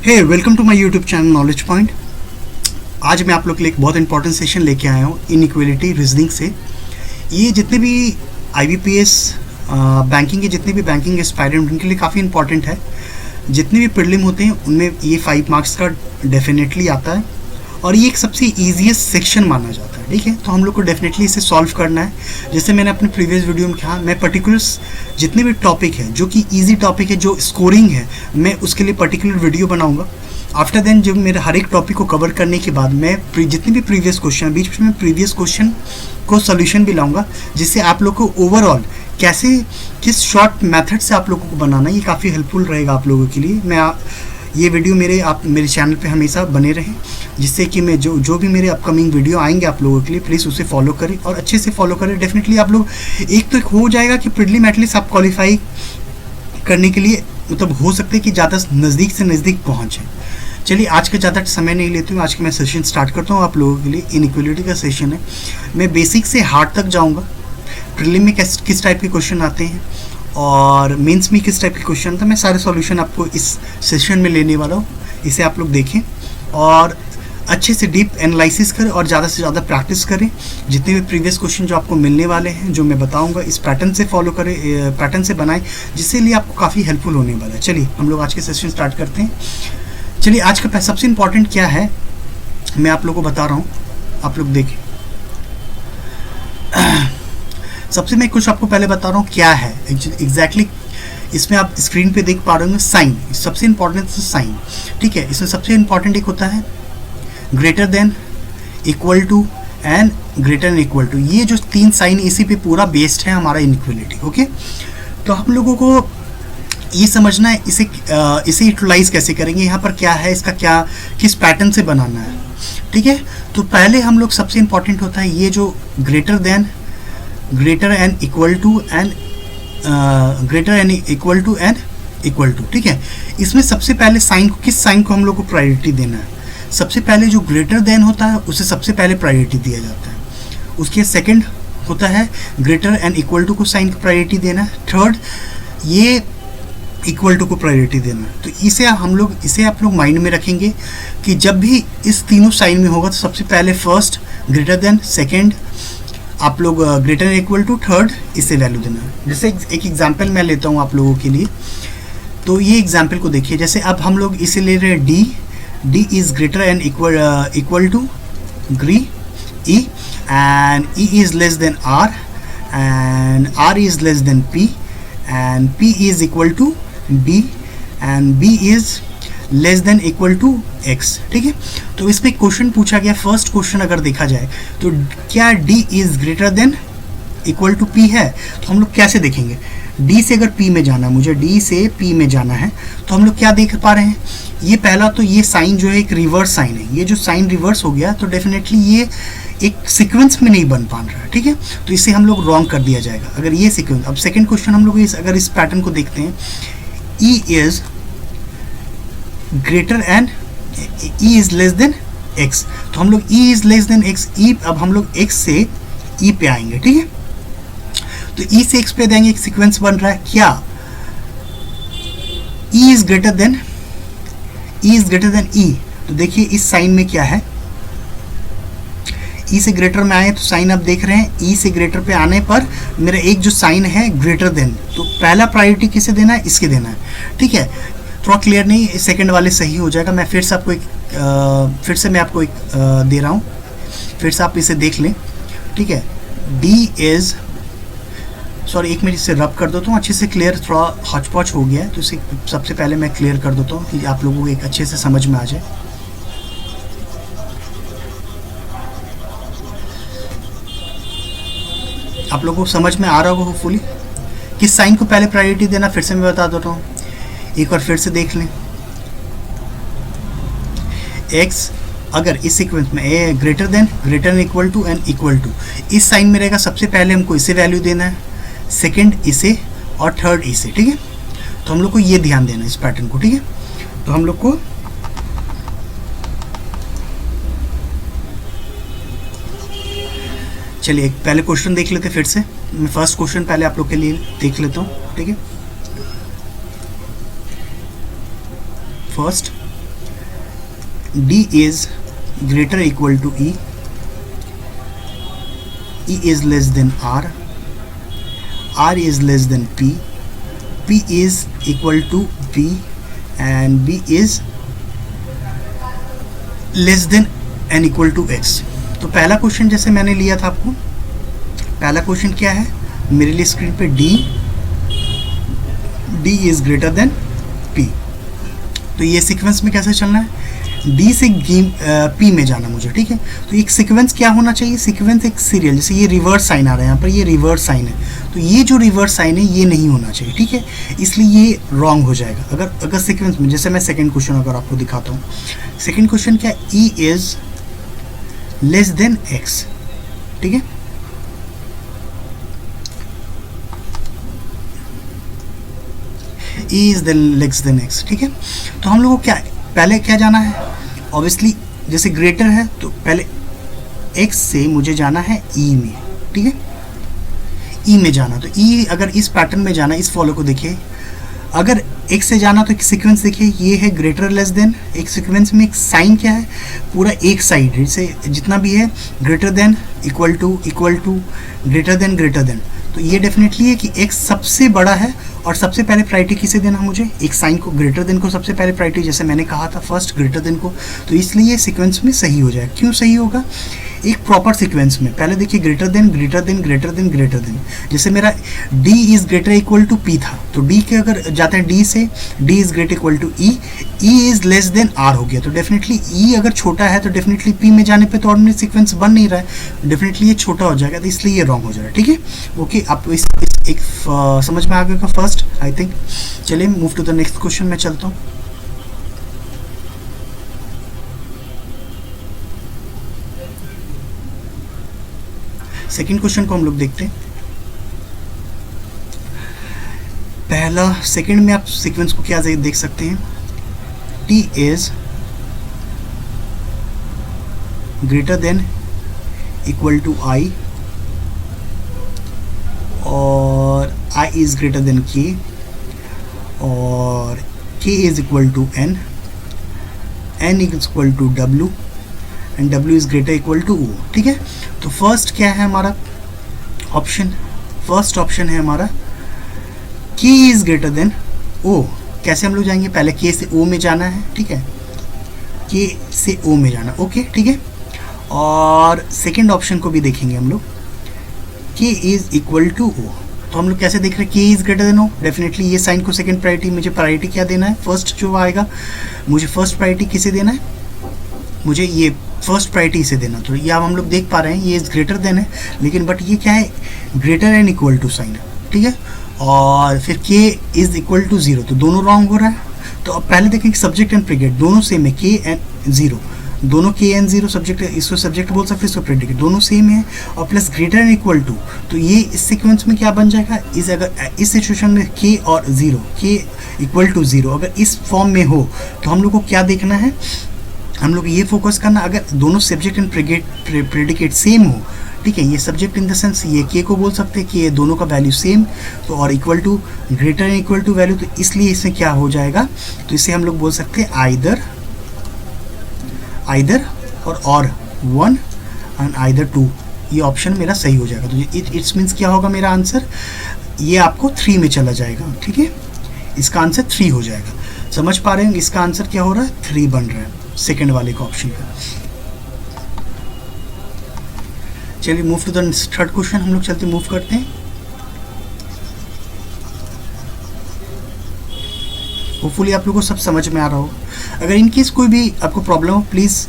Hey welcome to my YouTube channel knowledge point. आज मैं आप लोग के लिए एक बहुत इंपॉर्टेंट सेशन लेके आया हूँ इनइक्वालिटी रीजनिंग से। ये जितने भी IBPS बैंकिंग के जितने भी बैंकिंग एस्पायरेंट उनके लिए काफ़ी इंपॉर्टेंट है। जितने भी प्रीलिम होते हैं उनमें ये 5 मार्क्स का डेफिनेटली आता है और ये एक सबसे ईजीएस्ट सेक्शन माना जाता है। ठीक है, तो हम लोग को डेफिनेटली इसे सॉल्व करना है। जैसे मैंने अपने प्रीवियस वीडियो में कहा, मैं पर्टिकुलर्स जितने भी टॉपिक है जो कि इजी टॉपिक है, जो स्कोरिंग है, मैं उसके लिए पर्टिकुलर वीडियो बनाऊंगा। आफ्टर देन जब मेरे हर एक टॉपिक को कवर करने के बाद मैं जितने भी प्रीवियस क्वेश्चन बीच में प्रीवियस क्वेश्चन को सोल्यूशन भी लाऊंगा, जिससे आप लोग को ओवरऑल कैसे किस शॉर्ट मेथड से आप लोगों को बनाना है ये काफ़ी हेल्पफुल रहेगा आप लोगों के लिए। ये वीडियो आप मेरे चैनल पे हमेशा बने रहें, जिससे कि मैं जो भी मेरे अपकमिंग वीडियो आएंगे आप लोगों के लिए प्लीज़ उसे फॉलो करें और अच्छे से फॉलो करें। डेफिनेटली आप लोग एक तो हो जाएगा कि प्रीलिम एटलीस्ट आप क्वालिफाई करने के लिए मतलब हो सकते हैं कि ज़्यादा नज़दीक से नज़दीक पहुँचें। चलिए आज का ज़्यादा समय नहीं लेती हूँ, आज का मैं सेशन स्टार्ट करता हूँ आप लोगों के लिए। इनइक्वालिटी का सेशन है, मैं बेसिक से हार्ड तक जाऊँगा। प्रीलिम में किस टाइप के क्वेश्चन आते हैं और मेंस में किस टाइप के क्वेश्चन था, मैं सारे सॉल्यूशन आपको इस सेशन में लेने वाला हूँ। इसे आप लोग देखें और अच्छे से डीप एनालिसिस करें और ज़्यादा से ज़्यादा प्रैक्टिस करें। जितने भी प्रीवियस क्वेश्चन जो आपको मिलने वाले हैं, जो मैं बताऊंगा, इस पैटर्न से फॉलो करें, पैटर्न से बनाएं, जिससे लिए आपको काफ़ी हेल्पफुल होने वाला है। चलिए हम लोग आज के सेशन स्टार्ट करते हैं। चलिए आज का सबसे इम्पॉर्टेंट क्या है मैं आप लोगों को बता रहा हूँ, आप लोग देखें। सबसे मैं कुछ आपको पहले बता रहा हूँ क्या है एग्जैक्टली। इसमें आप स्क्रीन पे देख पा रहे होंगे साइन, सबसे इंपॉर्टेंट साइन। ठीक है, इसमें सबसे इंपॉर्टेंट एक होता है greater than, equal to and greater than equal to. ये जो 3 साइन इसी पे पूरा बेस्ड है हमारा इनइक्वालिटी। ओके, तो हम लोगों को ये समझना है इसे यूटिलाइज कैसे करेंगे, यहाँ पर क्या है, इसका क्या किस पैटर्न से बनाना है। ठीक है, तो पहले हम लोग सबसे इंपॉर्टेंट होता है ये जो greater than, greater and equal to and greater and equal to and equal to. ठीक है, इसमें सबसे पहले साइन को, किस साइन को हम लोग को प्रायोरिटी देना है। सबसे पहले जो ग्रेटर देन होता है उसे सबसे पहले प्रायोरिटी दिया जाता है। उसके सेकंड होता है ग्रेटर एंड इक्वल टू को साइन को प्रायोरिटी देना है। थर्ड ये इक्वल टू को प्रायोरिटी देना है। तो इसे आप लोग माइंड में रखेंगे कि जब भी इस तीनों साइन में होगा तो सबसे पहले फर्स्ट ग्रेटर देन, सेकेंड आप लोग greater and equal to, third इसे वैल्यू देना है। जैसे एक एग्जांपल मैं लेता हूँ आप लोगों के लिए, तो ये एग्जांपल को देखिए। जैसे अब हम लोग इसे ले रहे हैं D is greater and equal to E and E is less than R and R is less than P and P is equal to B and B is less than equal to X. ठीक है, तो इसमें question पूछा गया, first question अगर देखा जाए तो क्या D is greater than equal to P है, तो हम लोग कैसे देखेंगे। डी से अगर पी में जाना, मुझे डी से पी में जाना है, तो हम लोग क्या देख पा रहे हैं, ये पहला तो ये साइन जो है एक रिवर्स साइन है। ये जो साइन रिवर्स हो गया तो डेफिनेटली ये एक सीक्वेंस में नहीं बन पा रहा है। ठीक है, तो इसे हम लोग रॉन्ग कर दिया जाएगा अगर ये सीक्वेंस। अब सेकेंड क्वेश्चन हम लोग अगर इस पैटर्न को देखते हैं, E is greater and E is less than X, तो हम लोग E is less than X, E अब हम लोग एक्स से ई पे आएंगे। ठीक है, तो ई से एक्स पे देंगे, एक सीक्वेंस बन रहा है क्या, ई इज ग्रेटर देन ई। तो देखिए इस साइन में क्या है, ई से ग्रेटर में आए तो साइन आप देख रहे हैं, ई से ग्रेटर पे आने पर मेरा एक जो साइन है ग्रेटर देन, तो पहला प्रायोरिटी किसे देना है, इसके देना है। ठीक है, थोड़ा क्लियर नहीं, सेकंड वाले सही हो जाएगा। मैं फिर से आपको एक दे रहा हूँ, फिर से आप इसे देख लें। ठीक है, डी इज, सॉरी एक मिनट इसे रब कर देता हूँ अच्छे से, क्लियर थोड़ा हॉच पॉच हो गया है, तो इसे सबसे पहले मैं क्लियर कर देता हूँ कि आप लोगों को एक अच्छे से समझ में आ जाए। आप लोगों को समझ में आ रहा होगा होपफुली किस साइन को पहले प्रायोरिटी देना। फिर से मैं बता देता हूँ, एक बार फिर से देख लें। x अगर इस सीक्वेंस में A greater than equal to and equal to, इस साइन में रहेगा, सबसे पहले हमको इसे वैल्यू देना है, सेकंड इसे और थर्ड इसे। ठीक है, तो हम लोग को ये ध्यान देना है इस पैटर्न को। ठीक है, तो हम लोग को चलिए एक पहले क्वेश्चन देख लेते, फिर से मैं फर्स्ट क्वेश्चन पहले आप लोग के लिए देख लेता हूँ। ठीक है, first D is greater equal to E, E is less than R, R is less than P, P is equal to B and B is less than n equal to x। तो पहला question जैसे मैंने लिया था आपको, पहला question क्या है मेरे लिए स्क्रीन पे, D is greater than P। तो ये सीक्वेंस में कैसे चलना है, D से P में जाना मुझे, ठीक है। तो एक सीक्वेंस क्या होना चाहिए, सीक्वेंस एक सीरियल, जैसे ये रिवर्स साइन आ रहा है यहाँ पर, ये रिवर्स साइन है, तो ये जो रिवर्स साइन है ये नहीं होना चाहिए, ठीक है, इसलिए ये रॉन्ग हो जाएगा। अगर सीक्वेंस में, जैसे मैं सेकंड क्वेश्चन अगर आपको दिखाता हूँ, सेकंड क्वेश्चन क्या, E is less than x, ठीक है। E is less than x, ठीक है। तो हम लोगों को क्या पहले क्या जाना है, ऑब्वियसली जैसे ग्रेटर है तो पहले x से मुझे जाना है E में, ठीक है, E में जाना। तो E अगर इस पैटर्न में जाना, इस फॉलो को देखिए, अगर x से जाना तो एक सीक्वेंस देखिए, ये है ग्रेटर लेस देन, एक सीक्वेंस में एक साइन क्या है, पूरा एक साइड, जैसे जितना भी है greater than, equal to, greater than. तो ये डेफिनेटली है कि x सबसे बड़ा है और सबसे पहले प्रायोरिटी किसे देना, मुझे एक साइन को, ग्रेटर देन को सबसे पहले प्रायोरिटी, जैसे मैंने कहा था फर्स्ट ग्रेटर देन को। तो इसलिए सीक्वेंस में सही हो जाएगा। क्यों सही होगा, एक प्रॉपर सीक्वेंस में पहले देखिए ग्रेटर देन, जैसे मेरा D is greater equal to P था, तो D के अगर जाते हैं D से, D is greater equal to E, E is less than R हो गया। तो डेफिनेटली E अगर छोटा है तो डेफिनेटली P में जाने पे तो ऑर्डिनरी सीक्वेंस बन नहीं रहा है, डेफिनेटली ये छोटा हो जाएगा, तो इसलिए ये रॉन्ग हो जाएगा, ठीक है। ओके, आप इस एक समझ में आ गया फर्स्ट, आई थिंक। चलिए move to the next question में चलता हूँ। सेकेंड क्वेश्चन को हम लोग देखते हैं। पहला, सेकेंड में आप सीक्वेंस को क्या देख सकते हैं, T is greater than equal to I और I is greater than K और K is equal to N, N is equal to W and W is greater equal to O, ठीक है। तो फर्स्ट क्या है हमारा ऑप्शन, फर्स्ट ऑप्शन है हमारा K is greater than O। कैसे हम लोग जाएंगे, पहले K से O में जाना है, ठीक है, K से O में जाना, ओके, ठीक है। और सेकंड ऑप्शन को भी देखेंगे हम लोग, K is equal to O। तो हम लोग कैसे देख रहे हैं, K is greater than O, definitely ये साइन को सेकंड प्रायोरिटी, मुझे प्रायोरिटी क्या देना है, फर्स्ट जो आएगा मुझे फर्स्ट प्रायोरिटी किसे देना है, मुझे ये फर्स्ट प्रायोरिटी इसे देना। तो ये अब हम लोग देख पा रहे हैं ये इज ग्रेटर देन है, लेकिन बट ये क्या है, greater and equal to sign है, ठीक है। और फिर K इज इक्वल टू 0, तो दोनों रॉन्ग हो रहा है। तो अब पहले देखेंगे सब्जेक्ट एंड प्रेडिकेट दोनों सेम है, K एंड 0, दोनों K एंड 0 सब्जेक्ट, इसको सब्जेक्ट बोल सकते हैं, इसको प्रेडिकेट, दोनों सेम है, और plus greater and equal to. तो ये इस सीक्वेंस में क्या बन जाएगा, इस अगर इस सिचुएशन में K और 0, K इक्वल टू 0 अगर इस फॉर्म में हो तो हम लोग को क्या देखना है, हम लोग ये फोकस करना, अगर दोनों सब्जेक्ट एंड प्रेडिकेट सेम हो, ठीक है, ये सब्जेक्ट इन द सेंस ये K को बोल सकते हैं कि ये दोनों का वैल्यू सेम, तो और equal to, greater and equal to value, तो इसलिए इसमें क्या हो जाएगा, तो इसे हम लोग बोल सकते हैं आइदर और 1 एंड आइदर 2, ये ऑप्शन मेरा सही हो जाएगा। तो इट्स मीन्स क्या होगा मेरा आंसर, ये आपको 3 में चला जाएगा, ठीक है, इसका आंसर 3 हो जाएगा। समझ पा रहे हैं, इसका आंसर क्या हो रहा है, 3 बन रहा है सेकेंड वाले का ऑप्शन का। चलिए move to the third question, हम लोग चलते मूव करते हैं। होपफुली आप लोगों को सब समझ में आ रहा हो। अगर इनकेस कोई भी आपको प्रॉब्लम हो, प्लीज़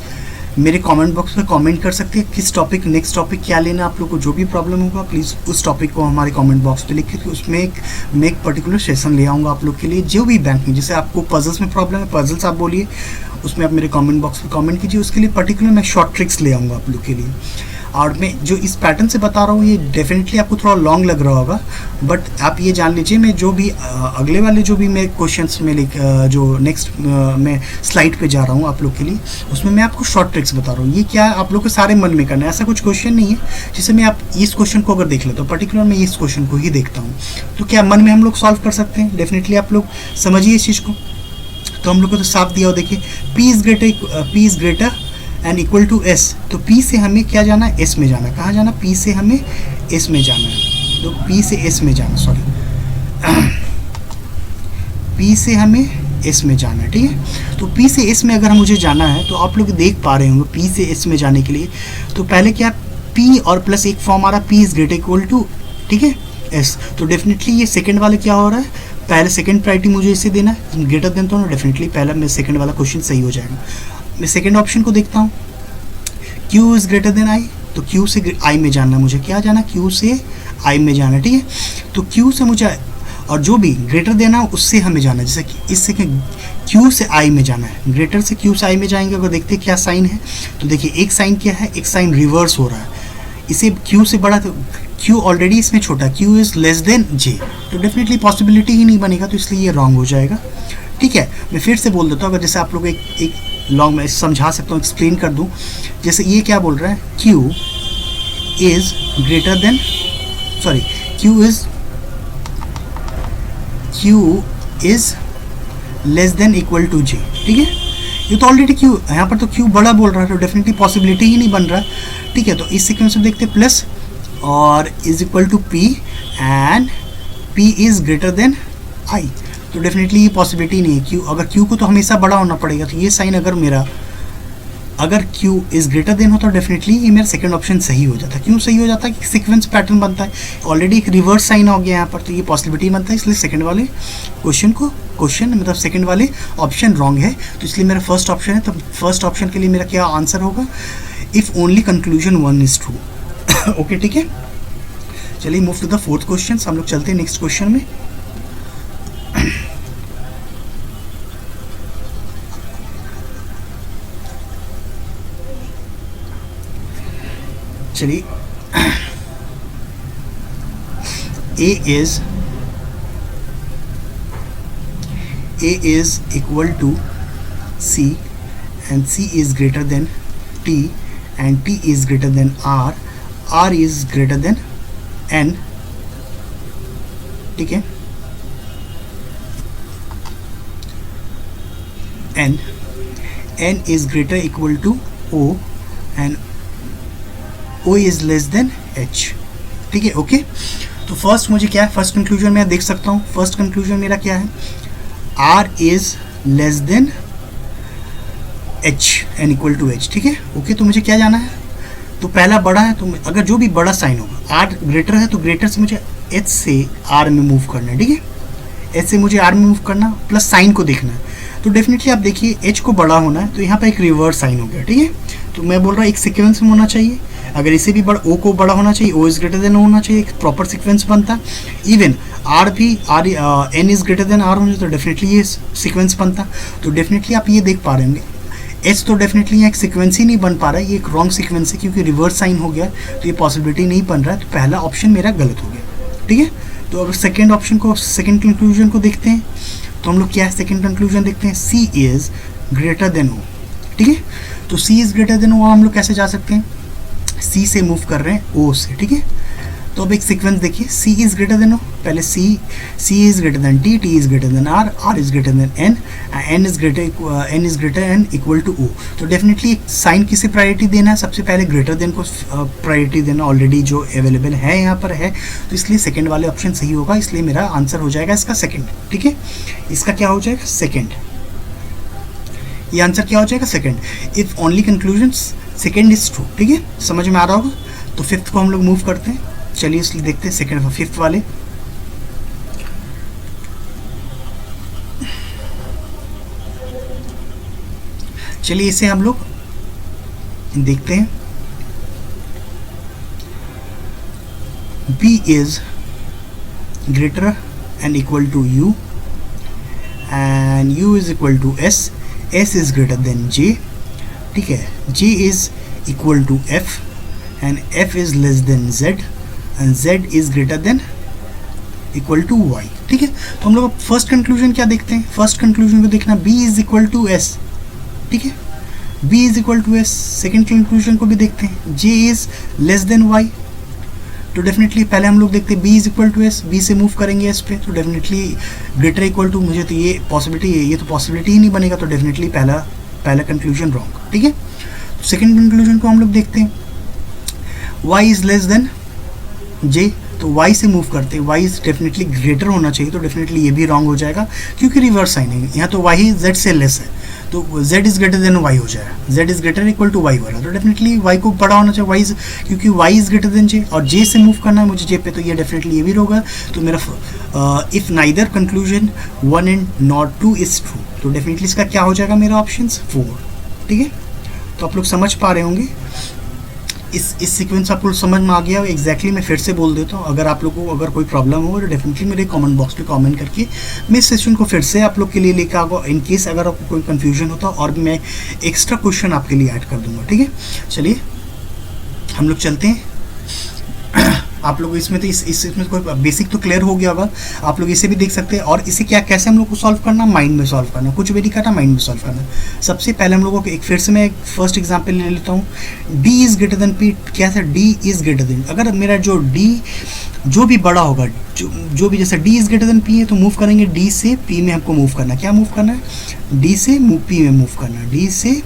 मेरे कमेंट बॉक्स में कमेंट कर सकते हैं, किस टॉपिक, नेक्स्ट टॉपिक क्या लेना, आप लोग को जो भी प्रॉब्लम होगा प्लीज़ उस टॉपिक को हमारे कमेंट बॉक्स पे लिख के उसमें मैं एक पर्टिकुलर सेशन ले आऊँगा आप लोग के लिए, जो भी बैंक में, जैसे आपको पजल्स में प्रॉब्लम है, पजल्स आप बोलिए, उसमें आप मेरे कमेंट बॉक्स में कमेंट कीजिए, उसके लिए पर्टिकुलर मैं शॉर्ट ट्रिक्स ले आऊँगा आप लोग के लिए। और मैं जो इस पैटर्न से बता रहा हूँ ये डेफिनेटली आपको थोड़ा लॉन्ग लग रहा होगा, बट आप ये जान लीजिए मैं जो भी अगले वाले जो भी मैं क्वेश्चंस में जो नेक्स्ट मैं स्लाइड पे जा रहा हूँ आप लोग के लिए, उसमें मैं आपको शॉर्ट ट्रिक्स बता रहा हूँ। ये क्या आप लोग को सारे मन में करना है, ऐसा कुछ क्वेश्चन नहीं है जिससे मैं आप इस क्वेश्चन को अगर देख लेता हूँ, पर्टिकुलर मैं इस क्वेश्चन को ही देखता हूँ, तो क्या मन में हम लोग सॉल्व कर सकते हैं, डेफिनेटली आप लोग समझिए इस चीज़ को। तो हम लोग को तो साफ दिया हो, देखिए P is greater and equal to S, तो P से हमें क्या जाना है, S में जाना है। कहाँ जाना, P से हमें S में जाना है, तो P से S में जाना, सॉरी P से हमें S में जाना है, ठीक है। तो P से S में अगर मुझे जाना है तो आप लोग देख पा रहे होंगे P से S में जाने के लिए तो पहले क्या P और प्लस एक फॉर्म आ रहा है P is greater equal to, ठीक है, S, तो डेफिनेटली ये सेकंड वाले क्या हो रहा है, पहले सेकंड प्रायोरिटी मुझे इसे देना है, ग्रेटर देन, तो डेफिनेटली पहला मैं सेकंड वाला क्वेश्चन सही हो जाएगा। मैं सेकंड ऑप्शन को देखता हूँ, Q is greater than I, तो Q से I में जाना, मुझे क्या जाना, Q से I में जाना, ठीक है। तो Q से मुझे, और जो भी ग्रेटर देना हो उससे हमें जाना, जैसे कि इससे Q से I में जाना है, ग्रेटर से Q से I में जाएंगे। अगर देखते हैं क्या साइन है, तो देखिए एक साइन क्या है, एक साइन रिवर्स हो रहा है, इसे Q से बड़ा, तो Q ऑलरेडी इसमें छोटा, Q is less then J, तो डेफिनेटली पॉसिबिलिटी ही नहीं बनेगा, तो इसलिए ये रॉन्ग हो जाएगा, ठीक है। मैं फिर से बोल देता हूँ, अगर जैसे आप लोग एक लॉन्ग में समझा सकता हूँ, एक्सप्लेन कर दूँ। जैसे ये क्या बोल रहा है, Q is greater than, sorry Q is less than equal to J, ठीक है। ये तो ऑलरेडी Q, यहाँ पर तो Q बड़ा बोल रहा है, तो डेफिनेटली पॉसिबिलिटी ही नहीं बन रहा है, ठीक है। तो इस सीक्वेंस में देखते हैं प्लस और is equal to P and P is greater than I, तो डेफिनेटली ये पॉसिबिलिटी नहीं है। Q, अगर Q को तो हमेशा बड़ा होना पड़ेगा, तो ये साइन अगर मेरा, अगर Q इज ग्रेटर देन होता है डेफिनेटली ये मेरा सेकंड ऑप्शन सही हो जाता है। क्यों सही हो जाता है, कि सीक्वेंस पैटर्न बनता है, ऑलरेडी एक रिवर्स साइन हो गया यहाँ पर, तो ये पॉसिबिलिटी बनता है, इसलिए सेकंड वाले क्वेश्चन मतलब सेकंड वाले ऑप्शन रॉन्ग है, तो इसलिए मेरा फर्स्ट ऑप्शन है। तो फर्स्ट ऑप्शन के लिए मेरा क्या आंसर होगा, if only conclusion 1 is true. Okay, ठीक है। चलिए move to the fourth question, हम लोग चलते हैं नेक्स्ट क्वेश्चन में। चलिए, A is equal to C and C is greater than T and T is greater than R, R is greater than N, ठीक है। N is greater equal to O and O is less than H, ठीक है। Okay, तो first मुझे क्या है, first conclusion मैं देख सकता हूँ, फर्स्ट कंक्लूजन मेरा क्या है, R is less than H and equal to H, ठीक है। ओके, तो मुझे क्या जाना है, तो पहला बड़ा है, तो अगर जो भी बड़ा साइन होगा, R ग्रेटर है तो ग्रेटर से मुझे H से R में मूव करना है, ठीक है। H से मुझे R में मूव करना प्लस साइन को देखना है, तो डेफिनेटली आप देखिए H को बड़ा होना है, तो यहाँ पर एक रिवर्स साइन हो गया, ठीक है। तो मैं बोल रहा हूँ एक सीक्वेंस में होना चाहिए, अगर इसे भी बड़ा, O को बड़ा होना चाहिए, O इज ग्रेटर देन होना चाहिए, एक प्रॉपर सीक्वेंस बनता है। इवन R भी N is greater than R होना चाहिए, तो डेफिनेटली ये सीक्वेंस बनता। तो डेफिनेटली आप ये देख पा रहे होंगे, H तो डेफिनेटली यहाँ एक सीक्वेंस ही नहीं बन पा रहा है, ये एक रॉन्ग सीक्वेंस है क्योंकि रिवर्स साइन हो गया, तो ये पॉसिबिलिटी नहीं बन रहा है, तो पहला ऑप्शन मेरा गलत हो गया, ठीक है। तो अगर सेकेंड ऑप्शन को, सेकेंड कंक्लूजन को देखते हैं, तो हम लोग क्या है, सेकेंड कंक्लूजन देखते हैं, C is greater than O, ठीक है। तो C is greater than O हम लोग कैसे जा सकते हैं, C से मूव कर रहे हैं O से, ठीक है। तो अब एक सीक्वेंस देखिए, C is greater than O, पहले C is greater than T, T is greater than R, R is greater than N, N is greater and equal to O। तो डेफिनेटली साइन किसे प्रायोरिटी देना है, सबसे पहले greater than को priority देना, already जो अवेलेबल है यहाँ पर है, तो इसलिए सेकेंड वाले ऑप्शन सही होगा, इसलिए मेरा आंसर हो जाएगा इसका सेकेंड, ठीक है। इसका क्या हो जाएगा, सेकेंड, ये आंसर क्या हो जाएगा, second. If only conclusion second is true, ठीक है, समझ में आ रहा होगा। तो फिफ्थ को हम लोग मूव करते हैं, चलिए इसलिए देखते हैं सेकेंड फिफ्थ वाले। चलिए इसे हम लोग देखते हैं, B is greater and equal to U and U is equal to S, S is greater than J, ठीक है। J is equal to F and F is less than Z and Z is greater than equal to Y, ठीक है। तो हम लोग first conclusion क्या देखते हैं, फर्स्ट कंक्लूजन को देखना, B is equal to S, ठीक है, B is equal to S। Second conclusion को भी देखते हैं, J is less than Y, तो डेफिनेटली पहले हम लोग देखते हैं B is equal to S, B से मूव करेंगे एस पे, तो डेफिनेटली ग्रेटर इक्वल टू, मुझे तो ये पॉसिबिलिटी, ये तो पॉसिबिलिटी ही नहीं बनेगा, तो डेफिनेटली पहला कंक्लूजन रॉन्ग, ठीक है। सेकेंड कंक्लूजन को हम लोग देखते हैं, y is less then j, तो y से मूव करते हैं, y इज डेफिनेटली ग्रेटर होना चाहिए, तो डेफिनेटली ये भी रॉन्ग हो जाएगा क्योंकि रिवर्स साइन है, यहाँ तो y z से लेस है, तो z is greater than y हो जाएगा, z is greater equal to y वाला, तो डेफिनेटली y को बड़ा होना चाहिए, y इज, क्योंकि y is greater then j और j से मूव करना है मुझे j पे, तो ये डेफिनेटली ये भी होगा। तो मेरा if neither conclusion 1 and not 2 is true, तो डेफिनेटली इसका क्या हो जाएगा मेरा ऑप्शन 4, ठीक है। तो आप लोग समझ पा रहे होंगे, इस सीक्वेंस आपको समझ में आ गया एग्जैक्टली। मैं फिर से बोल देता हूँ, अगर आप लोगों को अगर कोई प्रॉब्लम हो तो डेफिनेटली मेरे कमेंट बॉक्स में कमेंट करके मैं इस सेशन को फिर से आप लोग के लिए लेकर आऊँगा। इन केस अगर आपको कोई कन्फ्यूजन होता और मैं एक्स्ट्रा क्वेश्चन आपके लिए ऐड कर दूंगा, ठीक है। चलिए हम लोग चलते हैं। आप लोग इसमें तो इसमें कोई बेसिक तो क्लियर हो गया होगा, आप लोग इसे भी देख सकते हैं। और इसे क्या कैसे हम लोग को सॉल्व करना, माइंड में सॉल्व करना, कुछ भी नहीं करना, माइंड में सॉल्व करना। सबसे पहले हम लोगों को एक फिर से मैं एक फर्स्ट एग्जांपल ले लेता हूँ, d is greater than p, क्या है d इज ग्रेटर देन, अगर मेरा जो d जो भी बड़ा होगा, जो भी जैसे d is greater than p है, तो मूव करेंगे d से p में, हमको मूव करना, क्या मूव करना है, d से p में मूव करना है, d से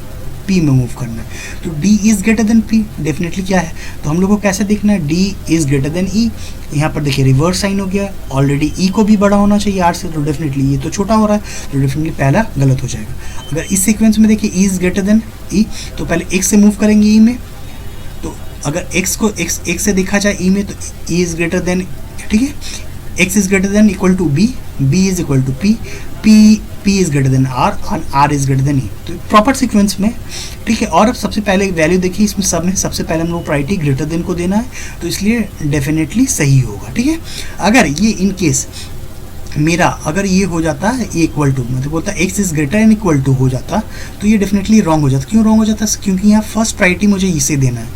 p में मूव करना है। तो d is greater than p definitely क्या है, तो हम लोग को कैसे देखना है, d is greater than e। यहाँ पर देखिए रिवर्स साइन हो गया, ऑलरेडी e को भी बड़ा होना चाहिए r से, तो डेफिनेटली ये तो छोटा हो रहा है, तो डेफिनेटली पहला गलत हो जाएगा। अगर इस सीक्वेंस में देखिए e is greater than e, तो पहले x से मूव करेंगे e में, तो अगर x को x से देखा जाए e में, तो e इज ग्रेटर देन, ठीक है, x is greater than equal to b, b is equal to p, p is greater than r और r is greater than e, तो प्रॉपर सीक्वेंस में, ठीक है। और अब सबसे पहले वैल्यू देखिए, इसमें सब में सबसे पहले हम लोग प्रायोरिटी ग्रेटर देन को देना है, तो इसलिए डेफिनेटली सही होगा, ठीक है। अगर ये इन केस मेरा अगर ये हो जाता है ये इक्वल टू, मतलब बोलता है x is greater and equal to हो जाता, तो ये डेफिनेटली रॉन्ग हो जाता। क्यों रॉन्ग हो जाता है, क्योंकि यहाँ फर्स्ट प्रायोरिटी मुझे इसे देना है,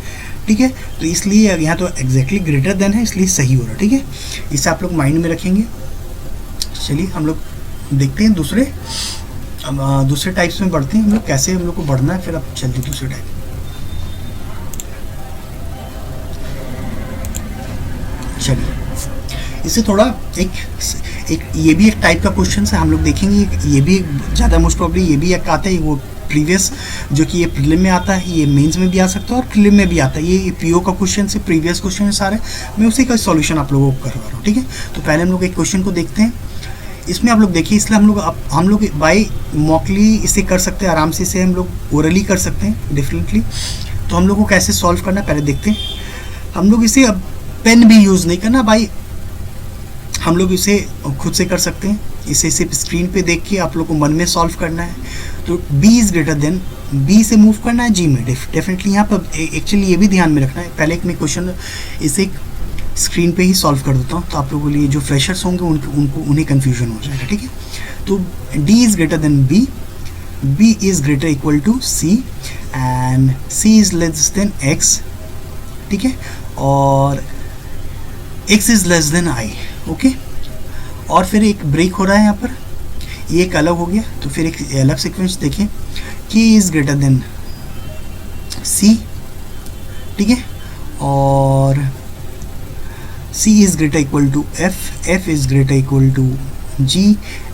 ठीक है, तो इसलिए यहाँ तो एग्जैक्टली ग्रेटर देन है, इसलिए सही हो रहा है, ठीक है। इसे आप लोग माइंड में रखेंगे। चलिए हम लोग देखते हैं दूसरे टाइप्स में बढ़ते हैं हम लोग, कैसे हम लोग को बढ़ना है, फिर अब चलते दूसरे टाइप। चलिए इससे थोड़ा एक ये भी एक टाइप का क्वेश्चन है, हम लोग देखेंगे। ये भी ज़्यादा मोस्ट प्रॉब्ली ये भी एक आता है, वो प्रीवियस जो कि ये प्रीलिम में आता है, ये मेंस में भी आ सकता है और प्रीलिम में भी आता है। ये पीओ का क्वेश्चन से प्रीवियस क्वेश्चन है सारे, मैं उसी का सॉल्यूशन आप लोगों को करवा रहा हूँ, ठीक है। तो पहले हम लोग एक क्वेश्चन को देखते हैं। इसमें आप लोग देखिए, इसलिए हम लोग बाई मॉकली इसे कर सकते हैं आराम से, इसे हम लोग ओरली कर सकते हैं डेफिनेटली। तो हम लोग को कैसे सॉल्व करना है पहले देखते हैं। हम लोग इसे अब पेन भी यूज़ नहीं करना भाई, हम लोग इसे खुद से कर सकते हैं। इसे सिर्फ स्क्रीन पे देख के आप लोग को मन में सॉल्व करना है। तो b is greater than, b से मूव करना है g में, डेफिनेटली यहाँ पर एक्चुअली ये भी ध्यान में रखना है। पहले एक मैं क्वेश्चन इसे स्क्रीन पे ही सॉल्व कर देता हूँ, तो आप लोगों के लिए जो फ्रेशर्स होंगे उन्हें कन्फ्यूजन हो जाएगा, ठीक है। तो d is greater than b, b is greater equal to c and c is less than x, ठीक है, और x is less than i, okay. और फिर एक ब्रेक हो रहा है यहाँ पर, ये एक अलग हो गया, तो फिर एक अलग सीक्वेंस देखें, k is greater than c, ठीक है, और c is greater equal to f, f is greater equal to g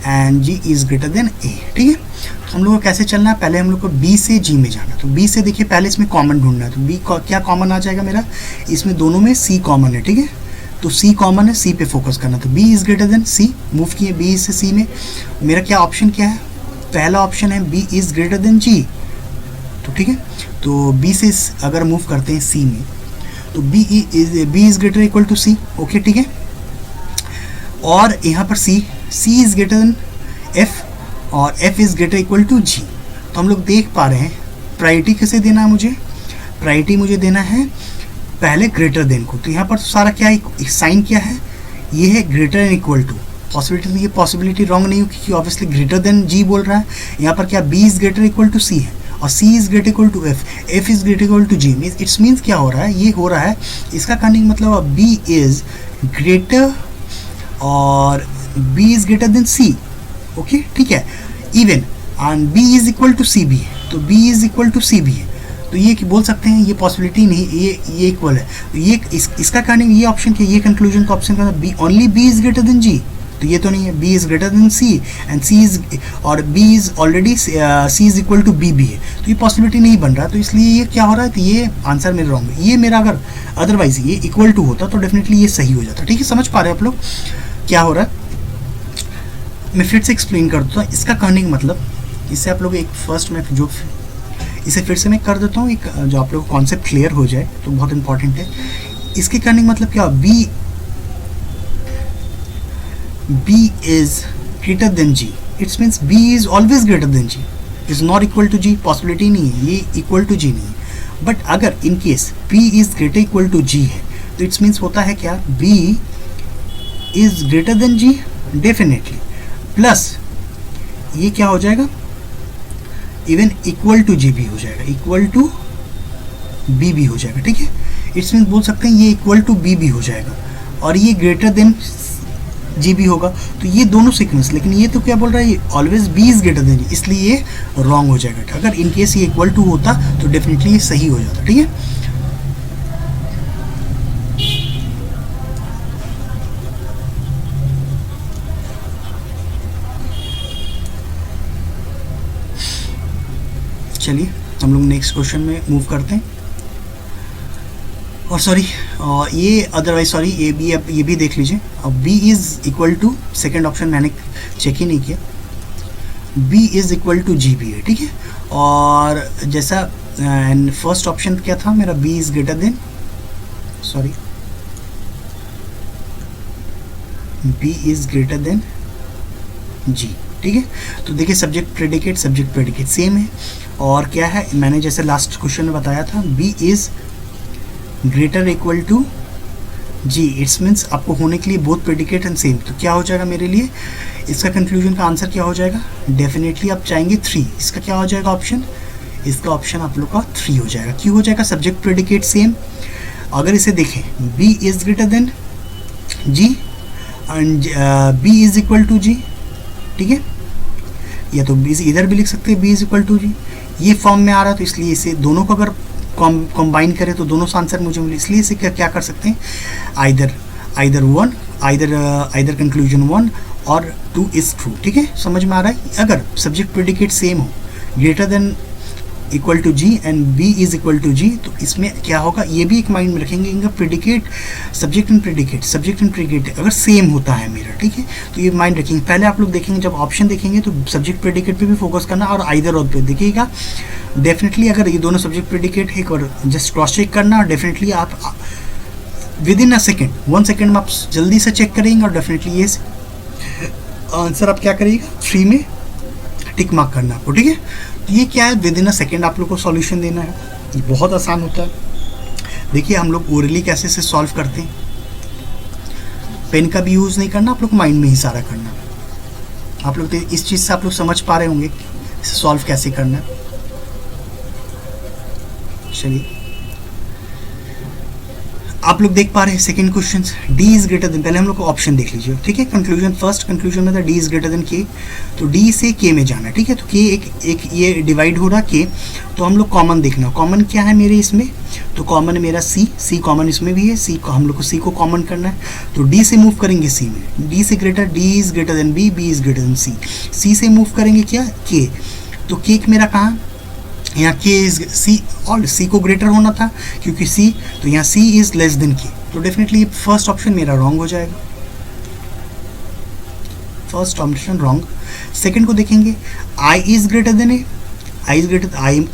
and g is greater than a, ठीक है। तो हम लोग को कैसे चलना है, पहले हम लोग को b से g में जाना। तो b से देखिए पहले इसमें कॉमन ढूंढना है, तो b क्या कॉमन आ जाएगा मेरा, इसमें दोनों में c कॉमन है, ठीक है। तो c कॉमन है, c पे फोकस करना। तो b is greater than c, move किए b से c में, मेरा क्या ऑप्शन क्या है, पहला ऑप्शन है b is greater then g, तो ठीक है। तो b से अगर मूव करते हैं c में, तो b is greater equal to c, okay, ठीक है। और यहाँ पर c is greater than f और f is greater equal to g। तो हम लोग देख पा रहे हैं प्रायोरिटी कैसे देना है मुझे, प्रायोरिटी मुझे देना है पहले ग्रेटर देन को। तो यहाँ पर सारा क्या है, साइन क्या है, ये है greater and equal to. Possibility, ये पॉसिबिलिटी रॉन्ग नहीं हो क्योंकि ऑब्वियसली ग्रेटर देन जी बोल रहा है। यहाँ पर क्या b is greater equal to c है और c is greater equal to f, f is greater equal to g। It's means क्या हो रहा है, ये हो रहा है, इसका कहने का मतलब b इज़ ग्रेटर और b is greater than c, okay, ठीक है। Even and b is equal to c भी है, तो b is equal to c भी है। तो ये बोल सकते हैं ये पॉसिबिलिटी नहीं, ये इक्वल है। तो ये इसका कहने ये ऑप्शन क्या, ये कंक्लूजन का ऑप्शन कहना B only B is greater than G, तो ये तो नहीं है, B is greater than C and C is और B is already C is equal to B भी है, तो ये पॉसिबिलिटी नहीं बन रहा। तो इसलिए ये क्या हो रहा है, तो ये आंसर मेरा रॉन्ग है। ये मेरा अगर अदरवाइज ये इक्वल टू होता तो डेफिनेटली ये सही हो जाता। ठीक है, समझ पा रहे हैं आप लोग क्या हो रहा है। मैं फिर से एक्सप्लेन कर देता हूँ इसका कहने का मतलब, इससे आप लोग एक फर्स्ट में जो इसे फिर से मैं कर देता हूँ, एक जो आप लोग को कॉन्सेप्ट क्लियर हो जाए तो बहुत इंपॉर्टेंट है। इसके कहने का मतलब क्या, B is greater than G, it means B is always greater than G, is not equal to G, possibility नहीं है, ये इक्वल टू G नहीं है। बट अगर in case B is greater equal to G है तो it's means होता है क्या, B is greater than G definitely, plus ये क्या हो जाएगा, इवन इक्वल टू G भी हो जाएगा, इक्वल टू B भी हो जाएगा। ठीक है, इट्स मीन्स बोल सकते हैं ये इक्वल टू B भी हो जाएगा और ये ग्रेटर देन जी भी होगा। तो ये दोनों सीक्वेंस, लेकिन ये तो क्या बोल रहा है, always B is greater than G, इसलिए ये रॉन्ग हो जाएगा। अगर इन केस ये इक्वल टू होता तो डेफिनेटली ये सही हो जाता। ठीक है, चलिए हम लोग नेक्स्ट क्वेश्चन में मूव करते हैं। और सॉरी ये अदरवाइज सॉरी ये भी देख लीजिए, अब B is equal to, second option मैंने चेक ही नहीं किया, B is equal to G भी है। ठीक है, और जैसा एंड फर्स्ट ऑप्शन क्या था मेरा, B is greater than, sorry B is greater then G। ठीक है, तो देखिए सब्जेक्ट प्रेडिकेट सेम है, और क्या है मैंने जैसे लास्ट क्वेश्चन में बताया था, B is greater equal to G, it's means आपको होने के लिए बोथ प्रेडिकेट एंड सेम, तो क्या हो जाएगा मेरे लिए, इसका कंक्लूजन का आंसर क्या हो जाएगा, डेफिनेटली आप चाहेंगे 3, इसका क्या हो जाएगा ऑप्शन, इसका ऑप्शन आप लोग का 3 हो जाएगा। क्यों हो जाएगा, सब्जेक्ट प्रेडिकेट सेम। अगर इसे देखें B is greater than G and B is equal to G, ठीक है, या तो इधर भी लिख सकते हैं B इज़ इक्वल टू जी, ये फॉर्म में आ रहा है तो इसलिए इसे दोनों को अगर कंबाइन करें तो दोनों आंसर मुझे मिले, इसलिए इसे क्या कर सकते हैं, आइदर कंक्लूजन 1 और 2 इज ट्रू। ठीक है, समझ में आ रहा है। अगर सब्जेक्ट प्रेडिकेट सेम हो, greater than equal to G and B is equal to G, तो इसमें क्या होगा, ये भी एक माइंड में रखेंगे, इनका प्रेडिकेट सब्जेक्ट एंड प्रेडिकेट अगर सेम होता है मेरा, ठीक है, तो ये माइंड रखेंगे। पहले आप लोग देखेंगे जब ऑप्शन देखेंगे तो सब्जेक्ट प्रेडिकेट पे भी फोकस करना और आइदर और पे देखिएगा, डेफिनेटली अगर ये दोनों सब्जेक्ट प्रेडिकेट है, एक और जस्ट क्रॉस चेक करना, और डेफिनेटली आप with in a second 1 second में आप जल्दी से चेक करेंगे और डेफिनेटली ये आंसर आप क्या करिएगा, 3 में टिक मार्क करना आपको। ठीक है, तो ये क्या है, विद इन अ सेकेंड आप लोग को सॉल्यूशन देना है, ये बहुत आसान होता है। देखिए हम लोग ओरली कैसे से सॉल्व करते हैं, पेन का भी यूज़ नहीं करना, आप लोग माइंड में ही सारा करना। आप लोग इस चीज़ से आप लोग समझ पा रहे होंगे इसे सॉल्व कैसे करना है। चलिए आप लोग देख पा रहे हैं second question, D is greater then, पहले हम लोग को ऑप्शन देख लीजिए। ठीक है, कंक्लूजन फर्स्ट कंक्लूजन में था D is greater than K, तो D से K में जाना। ठीक है, तो K एक ये डिवाइड हो रहा K, तो हम लोग कॉमन देखना, कॉमन क्या है मेरे इसमें, तो कॉमन मेरा C कॉमन इसमें भी है, C को हम लोग को C को कॉमन करना है, तो D से मूव करेंगे C में, D से greater, D is greater than B is greater than C से मूव करेंगे क्या K, तो K मेरा कहाँ, यहाँ K इज C और C को ग्रेटर होना था क्योंकि C, तो यहाँ C is less then K, तो डेफिनेटली फर्स्ट ऑप्शन मेरा रॉन्ग हो जाएगा, फर्स्ट ऑप्शन रॉन्ग। सेकंड को देखेंगे I is greater than A,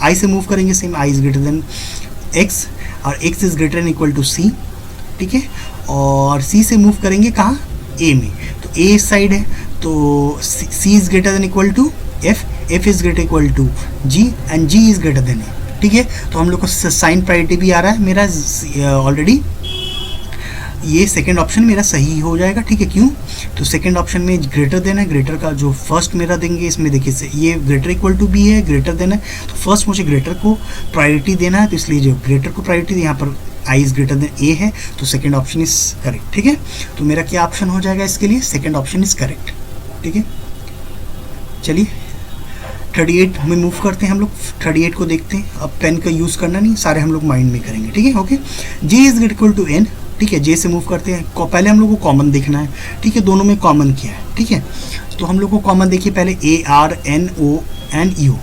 I से मूव करेंगे same, I is greater then X और X is greater than equal to C। ठीक है, और C से मूव करेंगे कहाँ, A में, तो A इस साइड है, तो C is greater than equal to F is greater equal to G and G is greater than A। ठीक है, तो हम लोग को साइन प्रायोरिटी भी आ रहा है मेरा ऑलरेडी, ये सेकंड ऑप्शन मेरा सही हो जाएगा। ठीक है, क्यों, तो सेकंड ऑप्शन में ग्रेटर देन है, ग्रेटर का जो फर्स्ट मेरा देंगे इसमें देखिए ये ग्रेटर इक्वल टू B है, ग्रेटर देन है, तो फर्स्ट मुझे ग्रेटर को प्रायोरिटी देना है, तो इसलिए जो ग्रेटर को प्रायोरिटी यहाँ पर I is greater than A है, तो सेकंड ऑप्शन इज करेक्ट। ठीक है, तो मेरा क्या ऑप्शन हो जाएगा इसके लिए, सेकंड ऑप्शन इज करेक्ट। ठीक है, चलिए 38 में मूव करते हैं हम लोग, 38 को देखते हैं। अब पेन का यूज़ करना नहीं, सारे हम लोग माइंड में करेंगे, ठीक है। Okay, J is equal to N, ठीक है। जे से मूव करते हैं, पहले हम लोग को कॉमन देखना है, ठीक है। दोनों में कॉमन क्या है, ठीक है। तो हम लोग को कॉमन देखिए पहले A R N O N U,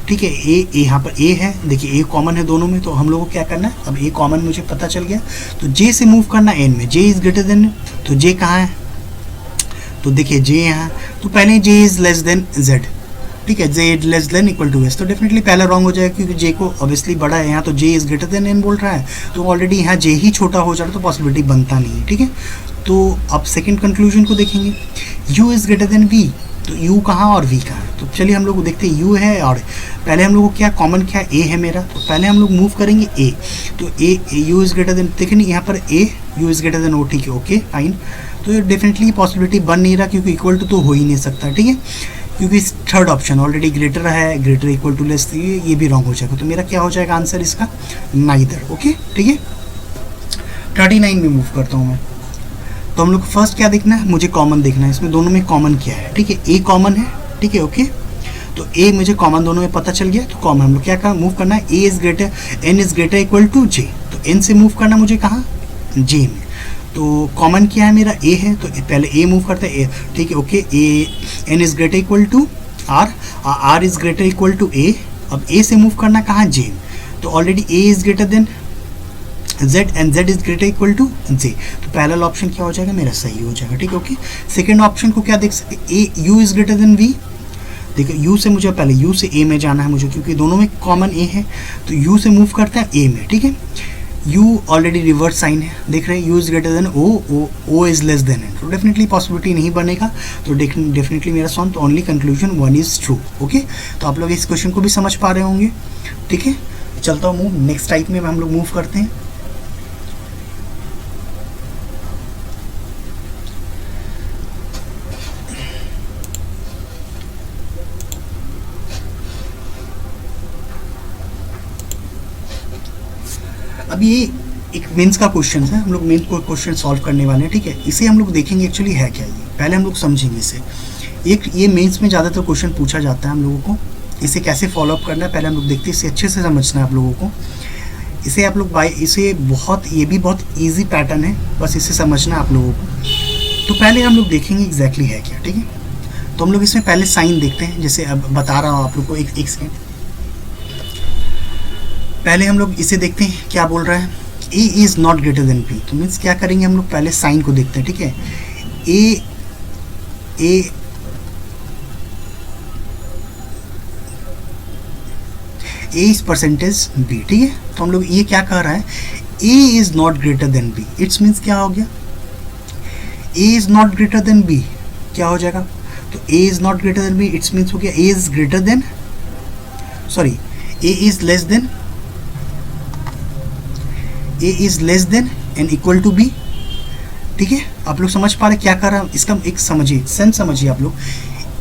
ठीक है। ए यहाँ पर ए है, देखिए ए कॉमन है दोनों में, तो हम लोग को क्या करना है, अब ए कॉमन मुझे पता चल गया, तो जे से मूव करना एन में। जे इज ग्रेटर देन, तो जे कहाँ है, तो देखिए जे यहाँ, तो पहले J is less than Z, ठीक है। J is less than equal to S, तो डेफिनेटली पहला रॉन्ग हो जाएगा क्योंकि जे को ऑब्वियसली बड़ा है यहाँ, तो J is greater then N बोल रहा है, तो ऑलरेडी यहाँ जे ही छोटा हो जाता, तो पॉसिबिलिटी बनता नहीं है, ठीक है। तो अब सेकंड कंक्लूजन को देखेंगे, u is greater then v, तो u कहाँ और v कहाँ है, तो चलिए हम लोग देखते हैं u है, और पहले हम लोग को क्या कॉमन क्या है, a है मेरा, तो पहले हम लोग मूव करेंगे a, तो a u is greater then, देखिए यहाँ पर a u is greater than o, ठीक है, ओके फाइन। तो डेफिनेटली पॉसिबिलिटी बन नहीं रहा क्योंकि इक्वल टू तो हो ही नहीं सकता, ठीक है, क्योंकि थर्ड ऑप्शन ऑलरेडी ग्रेटर है, ग्रेटर इक्वल टू लेस, ये भी रॉन्ग हो जाएगा। तो मेरा क्या हो जाएगा आंसर इसका, नाइदर, ओके, ठीक है। 39 में मूव करता हूँ मैं, तो हम लोग को फर्स्ट क्या देखना है, मुझे कॉमन देखना है, इसमें दोनों में कॉमन क्या है, ठीक है। ए कॉमन है, ठीक है, ओके, तो ए मुझे कॉमन दोनों में पता चल गया, तो कॉमन हम लोग क्या मूव करना है, A is greater, N is greater equal to J, तो एन से मूव करना मुझे कहाँ, जे में, तो कॉमन क्या है मेरा ए है, तो पहले ए मूव करते हैं, ठीक है, okay. A N is greater equal to R, R is greater equal to A, अब ए से मूव करना कहाँ, जे, तो already A is greater than z and z is greater equal to j, तो पहला ऑप्शन क्या हो जाएगा मेरा, सही हो जाएगा, ठीक है, ओके। सेकंड ऑप्शन को क्या देख सकते, a u is greater then v, देखिए u से मुझे पहले u से a में जाना है मुझे, क्योंकि दोनों में कॉमन a है, तो u से मूव करता है a में, ठीक है। u ऑलरेडी रिवर्स साइन है, देख रहे हैं, u is greater than o is less then n, तो डेफिनेटली पॉसिबिलिटी नहीं बनेगा, तो डेफिनेटली मेरा सॉन्ग, तो only conclusion 1 is true, okay. तो आप लोग इस क्वेश्चन को भी समझ पा रहे होंगे, ठीक है। चलता हूँ मूव, नेक्स्ट टाइप में हम लोग मूव करते हैं। अब ये एक मेंस का क्वेश्चन है, हम लोग मेंस को क्वेश्चन सॉल्व करने वाले हैं, ठीक है। इसे हम लोग देखेंगे एक्चुअली है क्या, ये पहले हम लोग समझेंगे इसे। एक ये मेंस में ज़्यादातर क्वेश्चन पूछा जाता है हम लोगों को, इसे कैसे फॉलो अप करना है पहले हम लोग देखते हैं, इसे अच्छे से समझना है आप लोगों को। इसे आप लोग इसे बहुत, ये भी बहुत ईजी पैटर्न है, बस इसे समझना है आप लोगों को। तो पहले हम लोग देखेंगे एग्जैक्टली है क्या, ठीक है। तो हम लोग इसमें पहले साइन देखते हैं, जैसे अब बता रहा हूँ आप लोग को, एक सेकेंड, पहले हम लोग इसे देखते हैं क्या बोल रहा है, a is not greater than b, तो मीन्स क्या करेंगे हम लोग, पहले साइन को देखते हैं, ठीक है। a इज परसेंटेज b, ठीक है। तो हम लोग ये क्या कह रहा है, a is not greater than b, it's means क्या हो गया, a is not greater than b, क्या हो जाएगा, तो a is not greater than b, it's means हो गया a is greater than, sorry, a is less than, a is less than and equal to b, ठीक है। आप लोग समझ पा रहे क्या कर रहा है, इसका एक समझिए, सेंस समझिए आप लोग,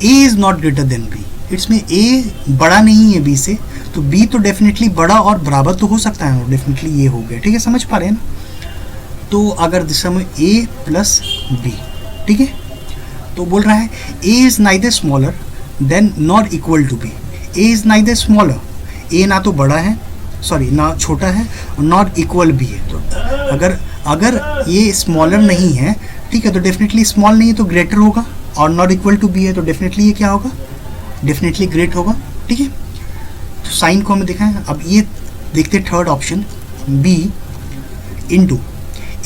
a is not greater than b, it's में a बड़ा नहीं है b से, तो b तो डेफिनेटली बड़ा और बराबर तो हो सकता है, डेफिनेटली ये हो गया, ठीक है, समझ पा रहे हैं ना। तो अगर दिशा में a प्लस b, ठीक है, तो बोल रहा है a is neither smaller than not equal to b, a is neither smaller, a ना तो बड़ा है, सॉरी ना छोटा है, और नॉट इक्वल भी है, तो अगर ये स्मॉलर नहीं है, ठीक है, तो डेफिनेटली स्मॉल नहीं है तो ग्रेटर होगा, और नॉट इक्वल टू बी है तो डेफिनेटली ये क्या होगा, डेफिनेटली ग्रेट होगा, ठीक है। तो साइन को हमें देखा है। अब ये देखते third option, B into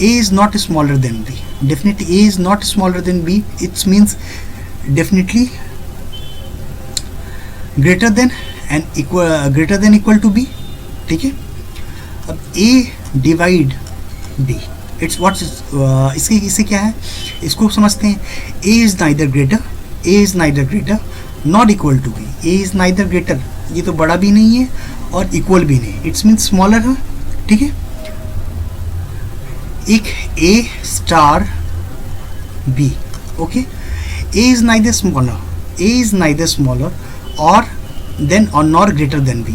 A is not smaller than B, definitely A is not smaller than B, it's means definitely greater than and equal to B, ठीक है। अब a divide b, it's what इसे क्या है, इसको समझते हैं, a is neither greater not equal to b, a is neither greater, ये तो बड़ा भी नहीं है और इक्वल भी नहीं, इट्स मीन्स स्मॉलर है, ठीक है। एक a star b, okay, a is neither smaller और देन और not greater than b,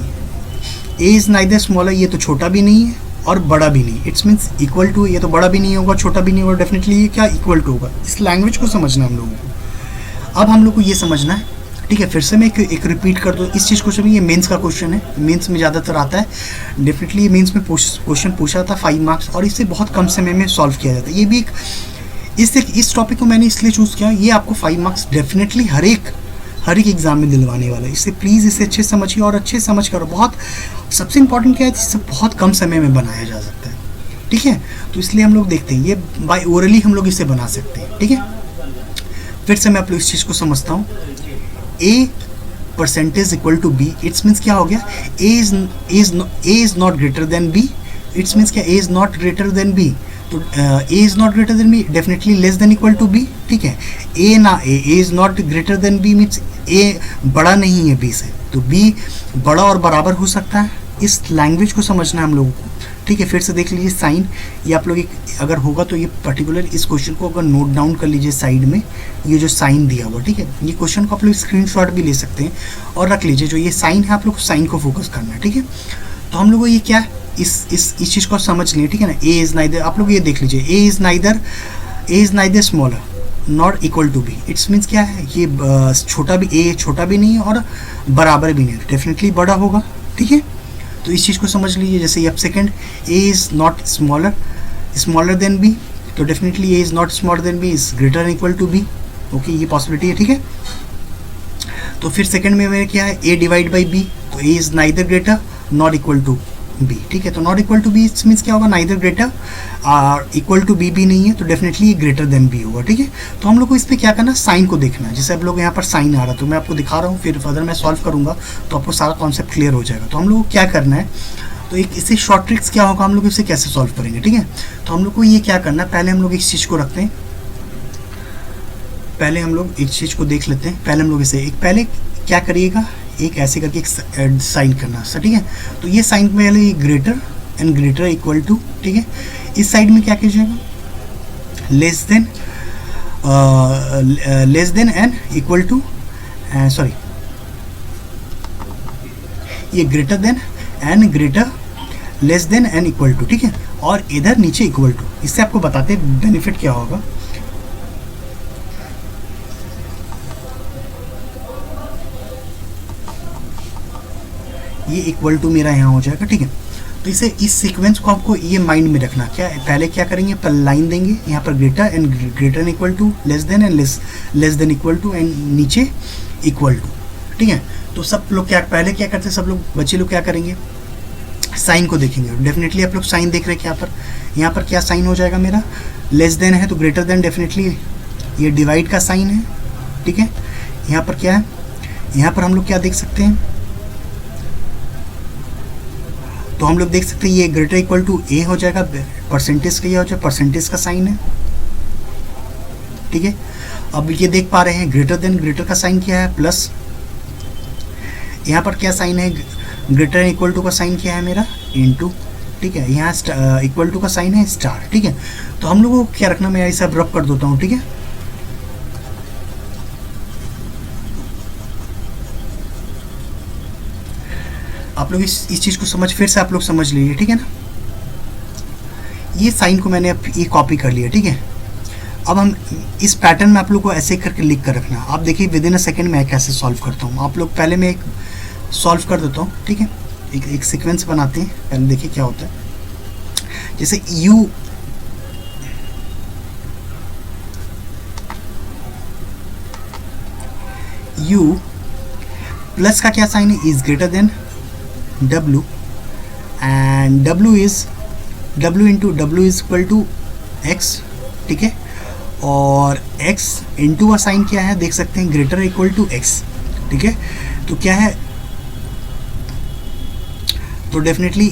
a is neither smaller, ये तो छोटा भी नहीं है और बड़ा भी नहीं, इट्स मीन्स इक्वल टू, ये तो बड़ा भी नहीं होगा छोटा भी नहीं होगा, डेफिनेटली ये क्या इक्वल टू होगा। इस लैंग्वेज को समझना हम लोगों को। अब हम लोग को ये समझना है, ठीक है, फिर से मैं एक रिपीट कर दूँ इस चीज़ को। ये मेंस का क्वेश्चन है, मेंस में ज़्यादातर आता है डेफिनेटली। ये मेंस में क्वेश्चन पूछा था 5 मार्क्स, और इससे बहुत कम समय में सॉल्व किया जाता है। ये भी एक इस टॉपिक को मैंने इसलिए चूज़ किया, ये आपको 5 मार्क्स डेफिनेटली हर एक एग्जाम में दिलवाने वाला है। इससे प्लीज़ इसे अच्छे समझिए और अच्छे समझ कर बहुत सबसे इंपॉर्टेंट क्या है, इससे बहुत कम समय में बनाया जा सकता है। ठीक है, तो इसलिए हम लोग देखते हैं ये बाय ओरली हम लोग इसे बना सकते हैं। ठीक है, फिर से मैं आप लोग इस चीज़ को समझता हूँ। A percentage equal to B, it's means क्या हो गया, A is not greater than B. It's means क्या, A is not greater than B, तो A is not greater than B definitely less than equal to B. ठीक है, A is not greater than B means A बड़ा नहीं है B से, तो B बड़ा और बराबर हो सकता है। इस लैंग्वेज को समझना है हम लोगों को। ठीक है, फिर से देख लीजिए साइन, ये आप लोग एक अगर होगा तो ये पर्टिकुलर इस क्वेश्चन को अगर नोट डाउन कर लीजिए साइड में, ये जो साइन दिया हुआ। ठीक है, ये क्वेश्चन को आप लोग स्क्रीनशॉट भी ले सकते हैं और रख लीजिए। जो ये साइन है आप लोग साइन को फोकस करना है। ठीक है, तो हम लोग को ये क्या है, इस चीज़ को समझ लिए। ठीक है ना, ए इज़ नाइदर, आप लोग ये देख लीजिए, A is neither smaller not equal to B. It's means क्या है, ये छोटा भी, ए छोटा भी नहीं है और बराबर भी नहीं है, डेफिनेटली बड़ा होगा। ठीक है, तो इस चीज़ को समझ लीजिए। जैसे अब second, A is not smaller than B, तो definitely A is not smaller than B is greater equal to B. Okay, ये पॉसिबिलिटी है। ठीक है, तो फिर सेकंड में मेरे क्या है, ए डिवाइड बाई बी, तो A is neither greater not equal to B. ठीक है, तो not equal to B means क्या होगा, नाइदर ग्रेटर और इक्वल टू बी भी नहीं है, तो डेफिनेटली ये ग्रेटर देन बी होगा। ठीक है, तो हम लोग को इस पर क्या करना, साइन को देखना है। जैसे आप लोग यहाँ पर साइन आ रहा है तो मैं आपको दिखा रहा हूँ, फिर फर्दर मैं सॉल्व करूँगा तो आपको सारा कॉन्सेप्ट क्लियर हो जाएगा। तो हम लोग को क्या करना है, तो एक इससे शॉर्ट ट्रिक्स क्या होगा, हम लोग इसे कैसे सॉल्व करेंगे। ठीक है, तो हम लोग को ये क्या करना है, पहले हम लोग इस चीज़ को रखते हैं, पहले हम लोग एक चीज़ को देख लेते हैं। पहले हम लोग इसे पहले क्या करिएगा, एक ऐसे करके एक साइन करना। ठीक है, तो ये साइन में पहले greater and greater equal to. ठीक है, इस साइड में क्या कीजिएगा, less than and equal to, sorry ये greater than and greater less than and equal to. ठीक है, और इधर नीचे इक्वल टू। इससे आपको बताते हैं बेनिफिट क्या होगा। ये इक्वल टू मेरा यहाँ हो जाएगा। ठीक है, तो इसे इस सीक्वेंस को आपको ये माइंड में रखना। क्या पहले क्या करेंगे, पर लाइन देंगे यहाँ पर greater and equal to, less than and less than equal to, and नीचे इक्वल टू। ठीक है, तो सब लोग क्या पहले क्या करते हैं, सब लोग बच्चे लोग क्या करेंगे, साइन को देखेंगे। डेफिनेटली आप लोग साइन देख रहे हैं, यहाँ पर क्या साइन हो जाएगा मेरा, लेस देन है तो ग्रेटर देन, डेफिनेटली ये डिवाइड का साइन है। ठीक है, यहाँ पर क्या है, यहाँ पर हम लोग क्या देख सकते हैं, तो हम लोग देख सकते हैं ये ग्रेटर इक्वल टू ए हो जाएगा, परसेंटेज का ये हो जाएगा, परसेंटेज का साइन है। ठीक है, अब ये देख पा रहे हैं ग्रेटर देन, ग्रेटर का साइन क्या है, प्लस। यहाँ पर क्या साइन है, ग्रेटर एंड इक्वल टू का साइन क्या है मेरा, इनटू। ठीक है, यहाँ इक्वल टू का साइन है स्टार। ठीक है, तो हम लोगों को क्या रखना, मैं ऐसा रब कर देता हूँ। ठीक है, आप लोग इस चीज़ को फिर से आप लोग समझ लीजिए। ठीक है ना, ये साइन को मैंने अब ये कॉपी कर लिया। ठीक है, अब हम इस पैटर्न में आप लोग को ऐसे करके लिख कर रखना। आप देखिए विद इन अ सेकेंड मैं कैसे सॉल्व करता हूँ। आप लोग पहले मैं एक सॉल्व कर देता हूँ। ठीक है, एक सीक्वेंस बनाते हैं, पहले देखिए क्या होता है। जैसे u प्लस का क्या साइन है, is greater than w, and w into w is equal to x। ठीक है, और x इंटू का साइन क्या है, देख सकते हैं ग्रेटर इक्वल टू x। ठीक है, तो क्या है, तो definitely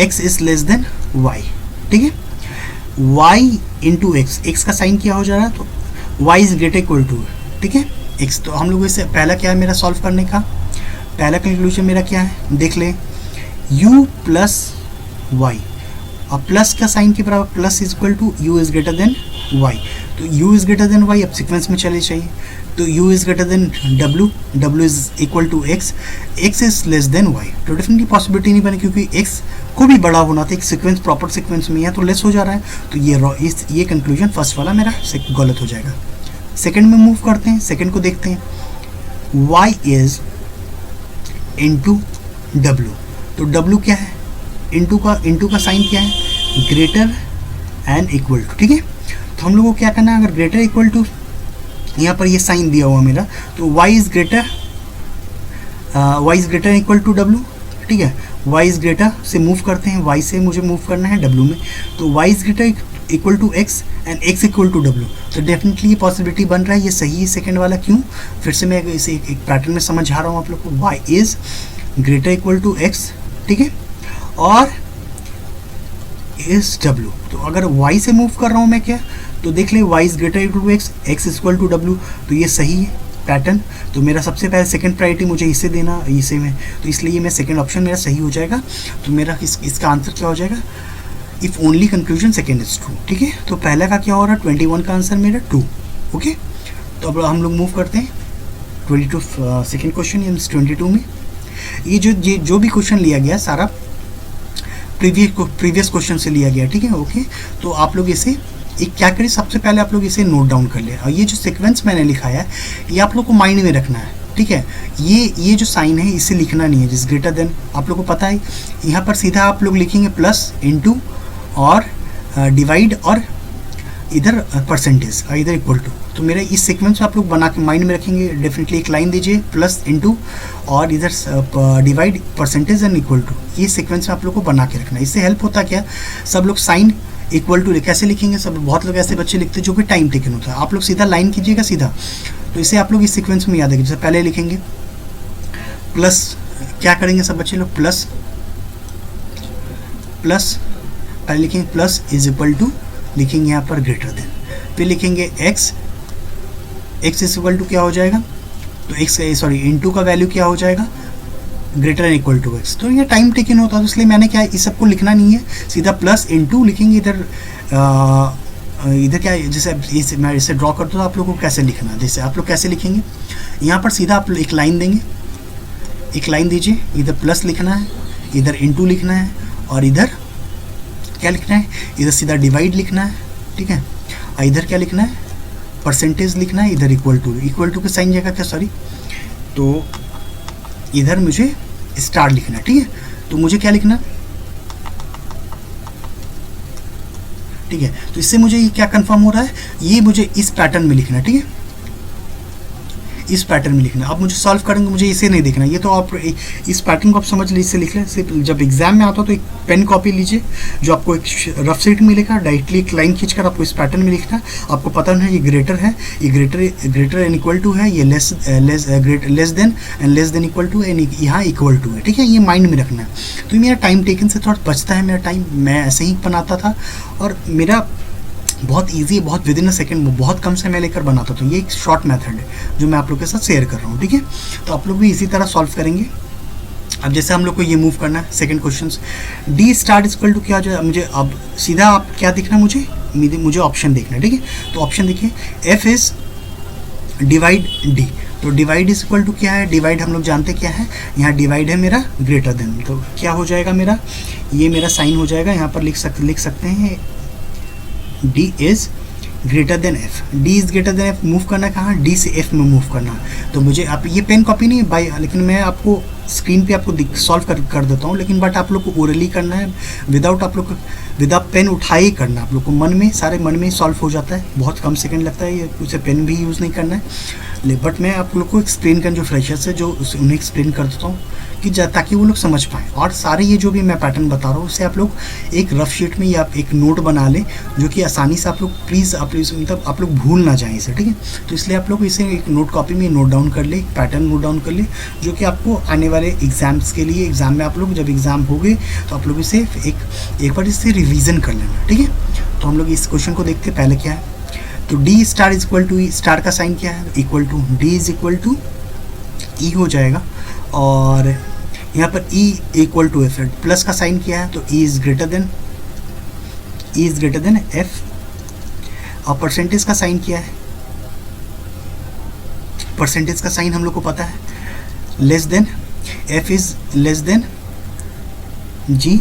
x is less than y। ठीक है, y इंटू x का साइन क्या हो जा रहा है, तो y is greater equal to. ठीक है, x। तो हम लोग इससे पहला क्या है मेरा सॉल्व करने का, पहला कंक्लूजन मेरा क्या है, देख ले, u प्लस वाई, अब प्लस का साइन के बराबर, plus is equal to u is greater than y। तो u is greater than y, अब सीक्वेंस में चले चाहिए, तो u is greater than w is equal to x is less than y। तो डेफिनेटली पॉसिबिलिटी नहीं बनी, क्योंकि x को भी बड़ा होना था, एक सीक्वेंस प्रॉपर सीक्वेंस में है तो लेस हो जा रहा है, तो ये कंक्लूजन फर्स्ट वाला मेरा गलत हो जाएगा। सेकंड में मूव करते हैं, सेकंड को देखते हैं, y इज इंटू डब्ल्यू। तो w क्या है, इंटू का साइन क्या है, ग्रेटर एंड इक्वल टू। ठीक है, तो हम लोग को क्या करना है, अगर ग्रेटर इक्वल टू यहाँ पर ये साइन दिया हुआ मेरा, तो y is greater equal to w। ठीक है, y इज ग्रेटर से मूव करते हैं, y से मुझे मूव करना है w में, तो y is greater equal to x and x equal to w। तो डेफिनेटली ये पॉसिबिलिटी बन रहा है, ये सही है सेकेंड वाला। क्यों, फिर से मैं इसे एक पैटर्न में समझा रहा हूँ आप लोग को। y is greater equal to x, ठीक है, और इज w। तो अगर y से मूव कर रहा हूँ मैं क्या, तो देख ले y is greater equal to x, x equal to w, तो ये सही है पैटर्न। तो मेरा सबसे पहले सेकंड प्रायोरिटी मुझे इसे देना, इसे में, तो इसलिए मैं सेकंड ऑप्शन मेरा सही हो जाएगा। तो मेरा इसका आंसर क्या हो जाएगा, if only conclusion second is true. ठीक है, तो पहला का क्या हो रहा है, 21 का आंसर मेरा 2। ओके, तो अब हम लोग मूव करते हैं 22 सेकेंड क्वेश्चन, मीन्स 22 में। ये जो भी क्वेश्चन लिया गया सारा प्रीवियस क्वेश्चन से लिया गया। ठीक है, ओके, तो आप लोग इसे एक क्या करें, सबसे पहले आप लोग इसे नोट डाउन कर ले, और ये जो सीक्वेंस मैंने लिखा है ये आप लोग को माइंड में रखना है। ठीक है, ये जो साइन है इसे लिखना नहीं है, जिस ग्रेटर देन आप लोग को पता है, यहाँ पर सीधा आप लोग लिखेंगे प्लस इंटू और डिवाइड और इधर परसेंटेज और इधर इक्वल टू। तो मेरे इस सीक्वेंस में आप लोग बना के माइंड में रखेंगे। डेफिनेटली एक लाइन दीजिए, प्लस इंटू और इधर divide percentage and equal to, ये सीक्वेंस में आप लोग को बना के रखना है। इससे हेल्प होता क्या, सब लोग साइन इक्वल टू कैसे लिखेंगे, सब बहुत लोग ऐसे बच्चे लिखते हैं जो कि टाइम टेकन होता है। आप लोग सीधा लाइन कीजिएगा सीधा, तो इसे आप लोग इस सीक्वेंस में याद रखिए। जैसे पहले लिखेंगे प्लस, क्या करेंगे सब बच्चे लोग, प्लस पहले लिखेंगे प्लस इज इक्वल टू, लिखेंगे यहाँ पर ग्रेटर देन, फिर लिखेंगे x इज इक्वल टू क्या हो जाएगा, तो इनटू का वैल्यू क्या हो जाएगा, greater and equal to x। तो ये टाइम टेकन होता है, तो इसलिए मैंने क्या इस सबको लिखना नहीं है, सीधा प्लस इंटू लिखेंगे। इधर क्या है, जैसे मैं इसे ड्रॉ करता हूँ, आप लोगों को कैसे लिखना है, जैसे आप लोग कैसे लिखेंगे, यहाँ पर सीधा आप एक लाइन देंगे, एक लाइन दीजिए, इधर प्लस लिखना है, इधर इंटू लिखना है, और इधर क्या लिखना है, इधर सीधा डिवाइड लिखना है। ठीक है, और इधर क्या लिखना है, परसेंटेज लिखना है, इधर इक्वल टू के साइन जगह क्या, सॉरी, तो इधर मुझे स्टार लिखना है। ठीक है, तो मुझे क्या लिखना, ठीक है, तो इससे मुझे ये क्या कंफर्म हो रहा है, ये मुझे इस पैटर्न में लिखना है। ठीक है, इस पैटर्न में लिखना। अब मुझे सॉल्व करेंगे, मुझे इसे नहीं देखना, ये तो आप इस पैटर्न को आप समझ लीजिए, इससे लिख लें। जब एग्जाम में आता हो तो एक पेन कॉपी लीजिए, जो आपको एक रफ शीट मिलेगा, डायरेक्टली एक लाइन खींचकर आपको इस पैटर्न में लिखना है। आपको पता नहीं ये ग्रेटर है, ये ग्रेटर एंड इक्वल टू है, ये less than and less than equal to, and यहाँ इक्वल टू है। ठीक है, ये माइंड में रखना है। तो मेरा टाइम टेकन से थोड़ा बचता है, मेरा टाइम मैं ऐसे ही बनाता था, और मेरा बहुत इजी, बहुत विद इन अ सेकेंड, बहुत कम समय लेकर बनाता। तो ये एक शॉर्ट मेथड है जो मैं आप लोग के साथ शेयर कर रहा हूँ। ठीक है, तो आप लोग भी इसी तरह सॉल्व करेंगे। अब जैसे हम लोग को ये मूव करना है second question, D star equal to क्या हो जाए, मुझे अब सीधा आप क्या देखना, मुझे ऑप्शन देखना है। ठीक है, तो ऑप्शन देखिए, एफ इज डिवाइड डी, तो डिवाइड इज इक्वल टू क्या है, डिवाइड हम लोग जानते क्या है, यहाँ डिवाइड है मेरा ग्रेटर देन, तो क्या हो जाएगा मेरा, ये मेरा साइन हो जाएगा, यहाँ पर लिख सकते हैं D is greater than F। D is greater than F, move करना कहाँ, D से F में मूव करना। तो मुझे आप ये पेन कॉपी नहीं बाय, लेकिन मैं आपको स्क्रीन पे आपको सॉल्व कर देता हूँ, लेकिन बट आप लोग को ओरली करना है, विदाउट पेन उठाए ही करना। आप लोग को मन में, सारे मन में ही सॉल्व हो जाता है, बहुत कम सेकंड लगता है, ये उसे पेन भी यूज़ नहीं करना है। बट मैं आप लोग को एक्सप्लेन कर, जो फ्रेशर्स है जो उन्हें एक्सप्लेन कर देता हूँ कि ताकि वो लोग समझ पाएँ। और सारे ये जो भी मैं पैटर्न बता रहा हूँ उसे आप लोग एक रफ शीट में या एक नोट बना लें, जो कि आसानी से आप लोग प्लीज़ मतलब आप लोग भूल ना जाएँ इसे। ठीक है, तो इसलिए आप लोग इसे एक नोट कॉपी में नोट डाउन कर ले, पैटर्न नोट डाउन कर ले, जो कि आपको आने वाले एग्जाम्स के लिए, एग्जाम में आप लोग जब एग्जाम हो गए तो आप लोग इसे एक बार इससे रिवीजन कर लेना। ठीक है, तो हम लोग इस क्वेश्चन को देखते हैं। पहले क्या है, तो D star is equal to, star का साइन क्या है, equal to, D is equal to E हो जाएगा, और यहाँ पर E equal to F, plus का साइन क्या है, तो E is greater than F, और परसेंटेज का साइन क्या है, परसेंटेज का साइन हम लोग को पता है, less than, F is less than G.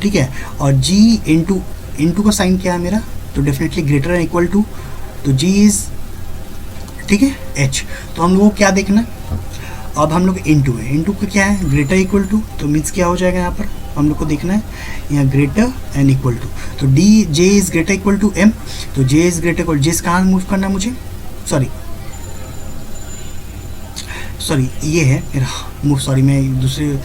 ठीक है, और जी इंटू का साइन क्या है मेरा, तो definitely greater and equal to, तो जी इज, ठीक है, एच। तो हम लोगों को क्या देखना है, अब हम लोग इनटू है, इनटू का क्या है, ग्रेटर इक्वल टू, तो मीन्स क्या हो जाएगा यहाँ पर हम लोग को देखना है, यहाँ ग्रेटर एंड इक्वल टू, तो D J is greater equal to M, तो J is greater equal, J कहाँ मूव करना है मुझे, सॉरी ये है मेरा मूव, सॉरी मैं दूसरे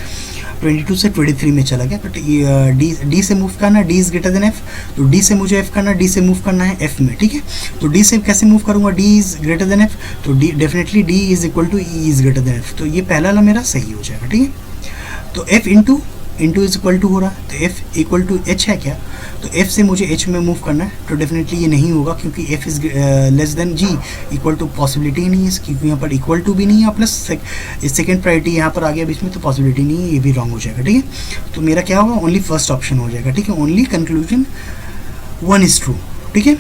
22 से 23 में चला गया, बट डी से मूव करना, D is greater than F, तो डी से मुझे एफ करना, डी से मूव करना है एफ में, ठीक है। तो डी से कैसे मूव करूंगा, D is greater than F, तो D definitely D is equal to E is greater than F, तो ये पहला वाला मेरा सही हो जाएगा, ठीक है। तो F into is equal to हो रहा है, तो एफ इक्वल टू एच है क्या, तो एफ से मुझे एच में मूव करना है, तो डेफिनेटली ये नहीं होगा क्योंकि F is less than G, equal to possibility ही नहीं है, क्योंकि यहाँ पर इक्वल टू भी नहीं है, प्लस सेकेंड प्रायोरिटी यहाँ पर आ गया बीच में, तो पॉसिबिलिटी नहीं है, ये भी रॉन्ग हो जाएगा, ठीक है। तो मेरा क्या होगा, ओनली फर्स्ट ऑप्शन हो जाएगा, ठीक है, ओनली कंक्लूजन 1 इज ट्रू, ठीक है।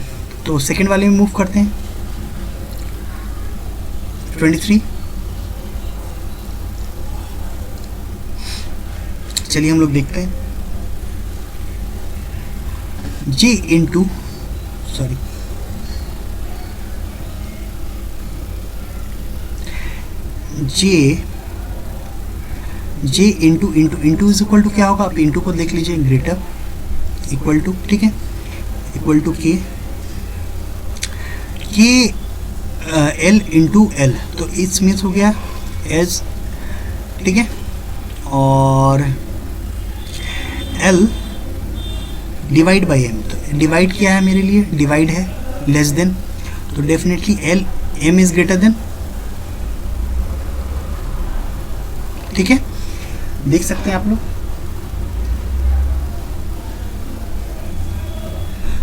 तो सेकेंड वाले में मूव करते हैं 23, चलिए हम लोग देखते हैं, J into sorry J into is equal to क्या होगा, आप इंटू को देख लीजिए, ग्रेटर इक्वल टू, ठीक है, equal to K L into L, तो इट्स मीन्स हो गया एज, ठीक है, और एल डिवाइड बाई एम, तो डिवाइड क्या है मेरे लिए, डिवाइड है लेस देन, तो definitely L M is greater than, ठीक है, देख सकते हैं आप लोग।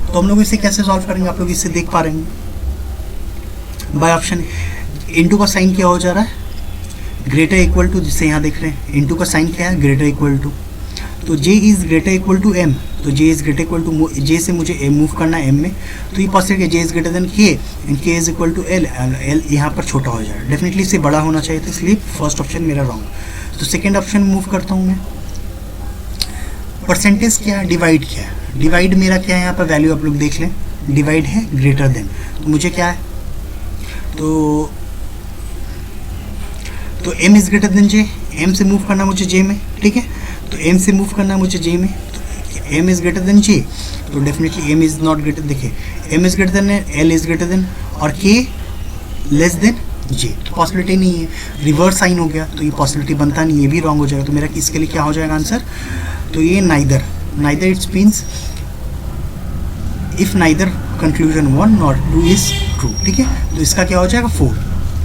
तो हम लोग इसे कैसे सॉल्व करेंगे, आप लोग इसे देख पा रहे हैं बाय ऑप्शन, इनटू का साइन क्या हो जा रहा है, ग्रेटर इक्वल टू, जिससे यहाँ देख रहे हैं इनटू का साइन क्या है, ग्रेटर इक्वल टू, तो J is greater equal to M, तो J is greater equal to, J से मुझे एम मूव करना है एम में, तो ये पॉसिबल है J is greater than K and K is equal to L, L यहाँ पर छोटा हो जाएगा, डेफिनेटली इससे बड़ा होना चाहिए था, इसलिए फर्स्ट ऑप्शन मेरा रॉन्ग। तो सेकेंड ऑप्शन मूव करता हूँ मैं, परसेंटेज क्या है, डिवाइड क्या है, डिवाइड मेरा क्या है, यहाँ पर वैल्यू आप लोग देख लें, डिवाइड है ग्रेटर देन, तो मुझे क्या है, तो m is greater then J, m से मूव करना मुझे j में, ठीक है, तो m से मूव करना मुझे j में, तो m is greater then j, तो definitely m is not greater, देखिए m is greater then l is greater then, और k लेस देन j, तो पॉसिबिलिटी नहीं है, रिवर्स साइन हो गया, तो ये पॉसिबिलिटी बनता नहीं, ये भी रॉन्ग हो जाएगा, तो मेरा इसके लिए क्या हो जाएगा आंसर, तो ये neither it's means if neither conclusion 1 not 2 is true, ठीक है, तो इसका क्या हो जाएगा 4,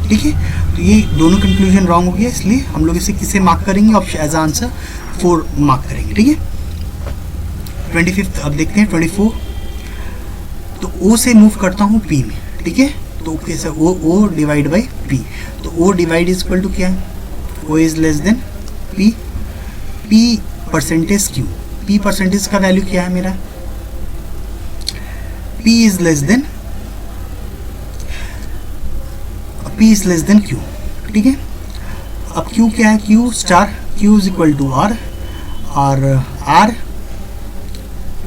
ठीक है। तो ये दोनों कंक्लूजन रॉन्ग हो गया, इसलिए हम लोग इसे किसे मार्क करेंगे, ऑप्शन एज आंसर 4 मार्क करेंगे, ठीक है। 25 अब देखते हैं 24, तो O से मूव करता हूँ P में, ठीक है, तो कैसे O डिवाइड बाई P, तो O divide is equal to क्या है, O is less than P, P percentage Q, P percentage का वैल्यू क्या है मेरा, P is less than Q, ठीक है। अब Q क्या है, Q star, Q is equal to R, और R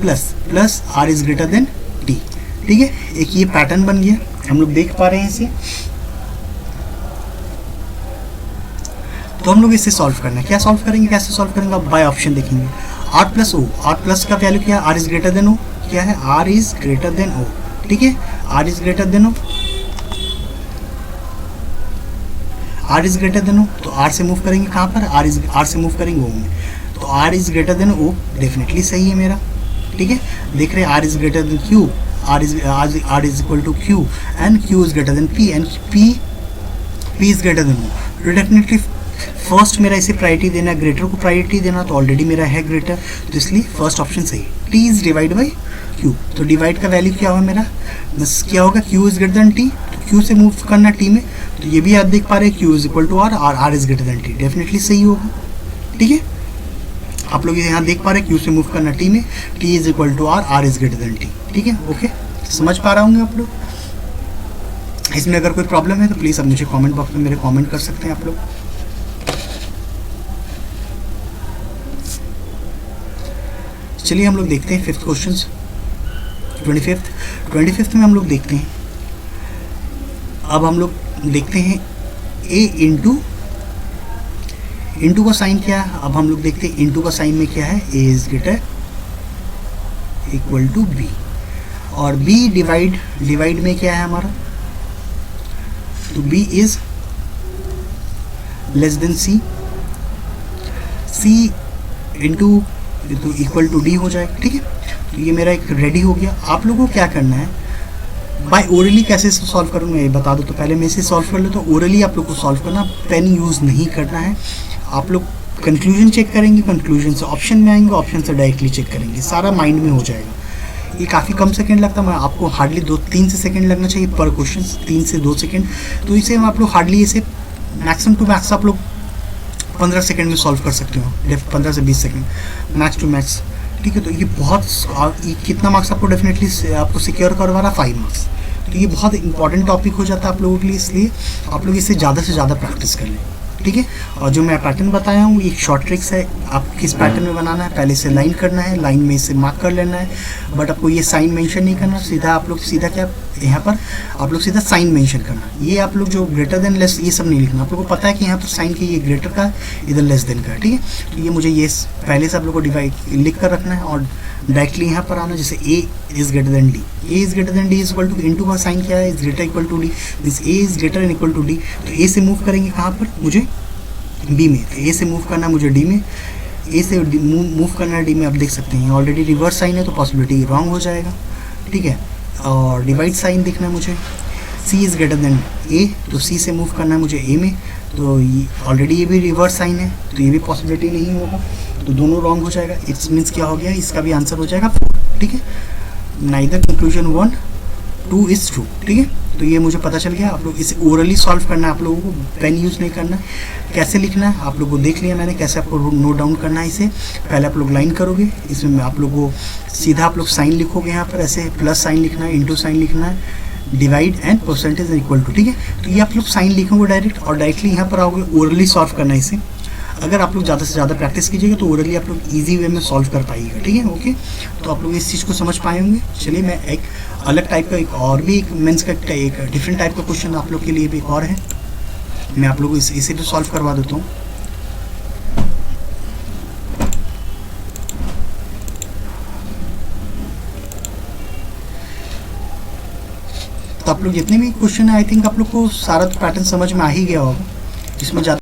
plus R is greater than T, ठीक है। एक ये पैटर्न बन गया, हम लोग देख पा रहे हैं इसे, तो हम लोग इसे सॉल्व करना है, क्या सॉल्व करेंगे, कैसे सॉल्व करेंगे, आप बाय ऑप्शन देखेंगे, R plus O, R plus का वैल्यू क्या है, R is greater than O, क्या है, R is greater than O, ठीक है, R is greater than O, R is greater than O, तो R से मूव करेंगे कहाँ पर, R से मूव करेंगे O में, तो R is greater than O definitely सही है मेरा, ठीक है। देख रहे हैं R is greater than Q, R is equal to Q and Q is greater than P and P is greater than O, तो डेफिनेटली फर्स्ट मेरा इसे प्रायोरिटी देना, ग्रेटर को प्रायोरिटी देना, तो ऑलरेडी मेरा है ग्रेटर, तो इसलिए फर्स्ट ऑप्शन सही, T is divide by Q, तो डिवाइड का वैल्यू क्या होगा मेरा, बस क्या होगा, Q is greater than T, Q से मूव करना T में, तो ये भी आप देख पा रहे हैं Q is equal to R और R is greater than T, definitely सही होगा, ठीक है। आप लोग यहाँ देख पा रहे हैं Q से मूव करना T में, T is equal to R is greater than T, ठीक है, ओके, समझ पा रहा होंगे आप लोग। इसमें अगर कोई प्रॉब्लम है तो प्लीज़ आप मुझे कमेंट बॉक्स में मेरे कमेंट कर सकते हैं आप लोग। चलिए हम लोग देखते हैं फिफ्थ क्वेश्चन, 25th में हम लोग देखते हैं, अब हम लोग देखते हैं A इंटू इनटू का साइन क्या है, अब हम लोग देखते हैं इनटू का साइन में क्या है, A is greater equal to B, और बी डिवाइड में क्या है हमारा, तो B is less than C, C into तो इक्वल टू डी हो जाएगा। ठीक है, तो ये मेरा एक रेडी हो गया। आप लोगों को क्या करना है, बाय ओरली कैसे सॉल्व करूँगा ये बता दो, तो पहले मैं इसे सॉल्व कर लो। तो ओरली आप लोग को सॉल्व करना, पेन यूज़ नहीं करना है। आप लोग कंक्लूजन चेक करेंगे, कंक्लूजन से ऑप्शन में आएंगे, ऑप्शन से डायरेक्टली चेक करेंगे, सारा माइंड में हो जाएगा। ये काफ़ी कम सेकंड लगता है, आपको हार्डली 2-3 से सेकंड लगना चाहिए पर क्वेश्चन, 3 से 2 सेकंड। तो इसे आप लोग हार्डली इसे मैक्सिमम टू मैक्स आप लोग 15 सेकंड में सॉल्व कर सकते हो, 15 से 20 सेकंड मैक्स टू मैक्स। ठीक है, तो ये बहुत कितना मार्क्स आपको डेफिनेटली आपको सिक्योर करवा रहा, 5 मार्क्स। तो ये बहुत इंपॉर्टेंट टॉपिक हो जाता है आप लोगों के लिए, इसलिए आप लोग इसे ज़्यादा से ज़्यादा प्रैक्टिस कर लें। ठीक है, और जो मैं पैटर्न बताया हूँ एक शॉर्ट ट्रिक्स है, आपको किस पैटर्न में बनाना है, पहले से लाइन करना है, लाइन में इसे मार्क कर लेना है, बट आपको ये साइन मेंशन नहीं करना, सीधा आप लोग सीधा क्या यहाँ पर आप लोग सीधा साइन मेंशन करना। ये आप लोग जो ग्रेटर देन लेस ये सब नहीं लिखना, आप लोग को पता है कि यहाँ पर साइन की ये ग्रेटर का इधर लेस देन का। ठीक है, तो ये मुझे ये पहले से आप लोग को डिवाइड लिख कर रखना है, और डायरेक्टली यहाँ पर आना, जैसे A is greater than D, A is greater than D is equal to into का साइन क्या है, is greater equal to D, this A is greater and equal to D. तो ए से मूव करेंगे कहाँ पर, मुझे बी में, तो ए से मूव करना है मुझे डी में, ए से मूव करना है डी में। आप देख सकते हैं ऑलरेडी रिवर्स साइन है तो पॉसिबिलिटी रॉन्ग हो जाएगा। ठीक है, और डिवाइड साइन देखना है मुझे, सी इज़ ग्रेटर देन ए, तो सी से मूव करना है मुझे ए में, तो ऑलरेडी ये भी रिवर्स साइन है तो ये भी पॉसिबिलिटी नहीं होगा, तो दोनों रॉन्ग हो जाएगा। इट्स मीन्स क्या हो गया, इसका भी आंसर हो जाएगा 4। ठीक है, नाइदर कंक्लूजन 1 2 इज ट्रू। ठीक है, तो ये मुझे पता चल गया। आप लोग इसे ओरली सॉल्व करना है, आप लोगों को पेन यूज़ नहीं करना है। कैसे लिखना है आप लोगों को देख लिया मैंने, कैसे आपको नोट डाउन करना है। इसे पहले आप लोग लाइन करोगे, इसमें आप लोगों को सीधा आप लोग साइन लिखोगे, यहाँ पर ऐसे प्लस साइन लिखना है, इंटू साइन लिखना है, divide and percentage equal to. ठीक है, तो ये आप लोग साइन लिखोगे डायरेक्ट, और डायरेक्टली यहाँ पर आओगे ओरली सॉल्व करना है इसे। अगर आप लोग ज़्यादा से ज़्यादा प्रैक्टिस कीजिएगा तो ओरली आप लोग ईजी वे में सॉल्व कर पाइएगा। ठीक है, ओके, तो आप लोग इस चीज़ को समझ पाए होंगे। चलिए मैं एक अलग टाइप का एक और भी एक मेंस का एक डिफरेंट टाइप का क्वेश्चन आप लोग के लिए भी एक और है, मैं आप लोगों को इसे भी सॉल्व करवा देता हूँ। तो आप लोग जितने भी क्वेश्चन है आई थिंक आप लोग को सारा पैटर्न समझ में आ ही गया होगा, जिसमें ज़्यादा